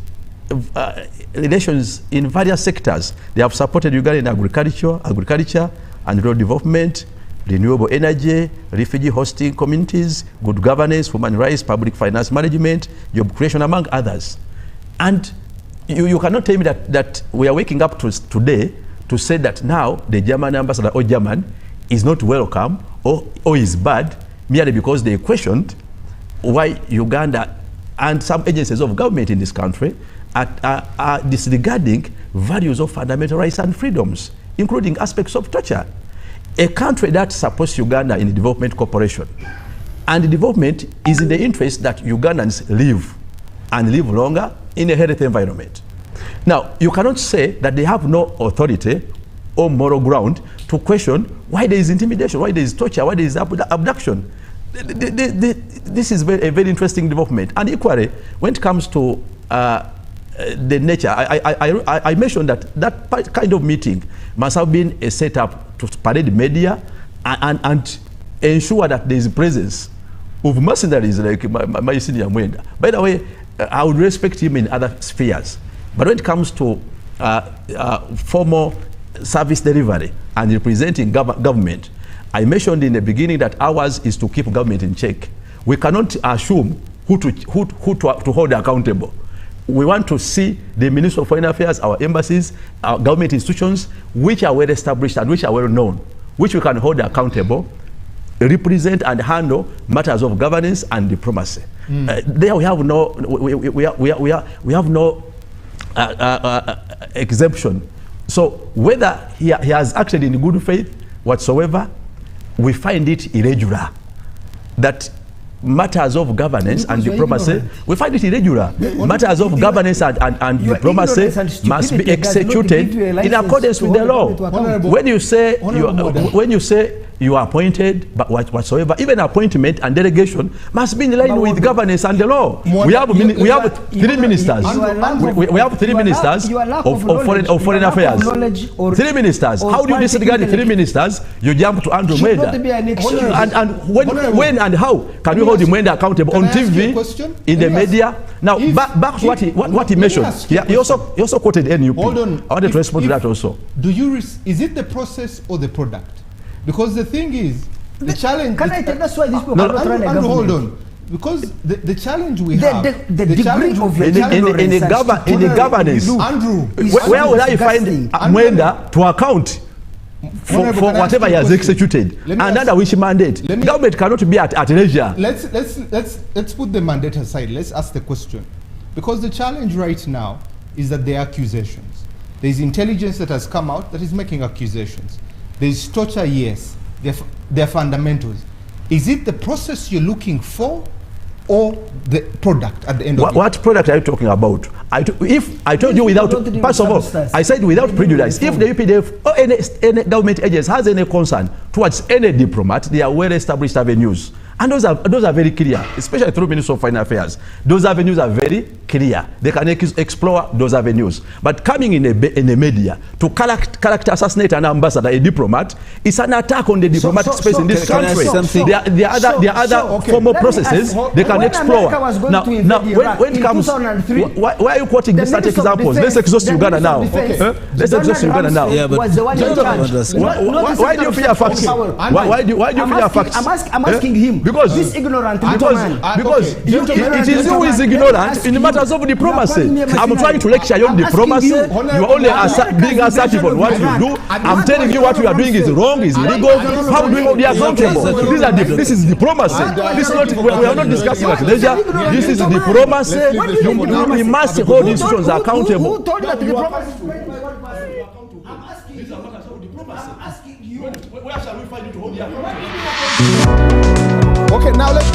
relations in various sectors. They have supported Uganda in agriculture and rural development, renewable energy, refugee hosting communities, good governance, human rights, public finance management, job creation, among others. And you cannot tell me that we are waking up today to say that now the German ambassador or German is not welcome or is bad, merely because they questioned why Uganda and some agencies of government in this country are disregarding values of fundamental rights and freedoms, including aspects of torture. A country that supports Uganda in development cooperation, and development is in the interest that Ugandans live and live longer in a healthy environment. Now, you cannot say that they have no authority or moral ground to question why there is intimidation, why there is torture, why there is abduction. This is a very interesting development. And equally, when it comes to the nature, I mentioned that kind of meeting must have been a setup to parade media and ensure that there is presence of mercenaries like my senior Mwenda. By the way, I would respect him in other spheres. But when it comes to formal service delivery and representing government, I mentioned in the beginning that ours is to keep government in check. We cannot assume who to hold accountable. We want to see the Ministry of Foreign Affairs, our embassies, our government institutions, which are well established and which are well known, which we can hold accountable, represent and handle matters of governance and diplomacy. There we have no, we have no exemption. So whether he has acted in good faith whatsoever, we find it irregular. That matters of governance and diplomacy, we find it irregular. Matters of governance and diplomacy must be executed in accordance with the law. When you say you are appointed, but whatsoever, even appointment and delegation must be in line with governance and the law. We have three ministers. We have three ministers of foreign affairs. Three ministers. How do you disregard the three ministers? You jump to Andrew Mwenda. And when and how can we hold Mwenda accountable on TV, in the media? Now back to what he mentioned. He also quoted NUP. Hold on. I wanted to respond to that also. Is it the process or the product? Because the thing is, the challenge. Can I tell that's why these people cannot run a government? Hold on. Because the challenge we have, the degree of your in the governance, Andrew, where will I find Mwenda to account for whatever he has executed and under which mandate? Government cannot be at leisure. Let's put the mandate aside. Let's ask the question, because the challenge right now is that there are accusations. There is intelligence that has come out that is making accusations. There is torture, yes. They're fundamentals. Is it the process you're looking for, or the product at the end of it? What product are you talking about? If I told you without, first of all, I said without prejudice, if the UPDF or any government agency has any concern towards any diplomat, they are well-established avenues. And those are very clear, especially through Ministry of Foreign Affairs. Those avenues are very clear. They can explore those avenues. But coming in a media to character assassinate an ambassador, a diplomat, is an attack on the diplomatic space in this country. There are other formal processes they can explore. Now, when it comes, why are you quoting these such examples? Let's exhaust Uganda now. Let's exhaust Uganda now. Yeah, but why do you fear facts? Why do you fear facts? I'm asking him. Because this ignorant because it is you who is ignorant in matters of diplomacy. I'm trying to lecture you on diplomacy. You are only being assertive on what you do. I'm telling you what you are doing is wrong, is illegal. How do we hold you accountable? This is diplomacy. This is not, we are not discussing at leisure. This is diplomacy. We must hold institutions accountable. Who told you that diplomacy? Okay, now let's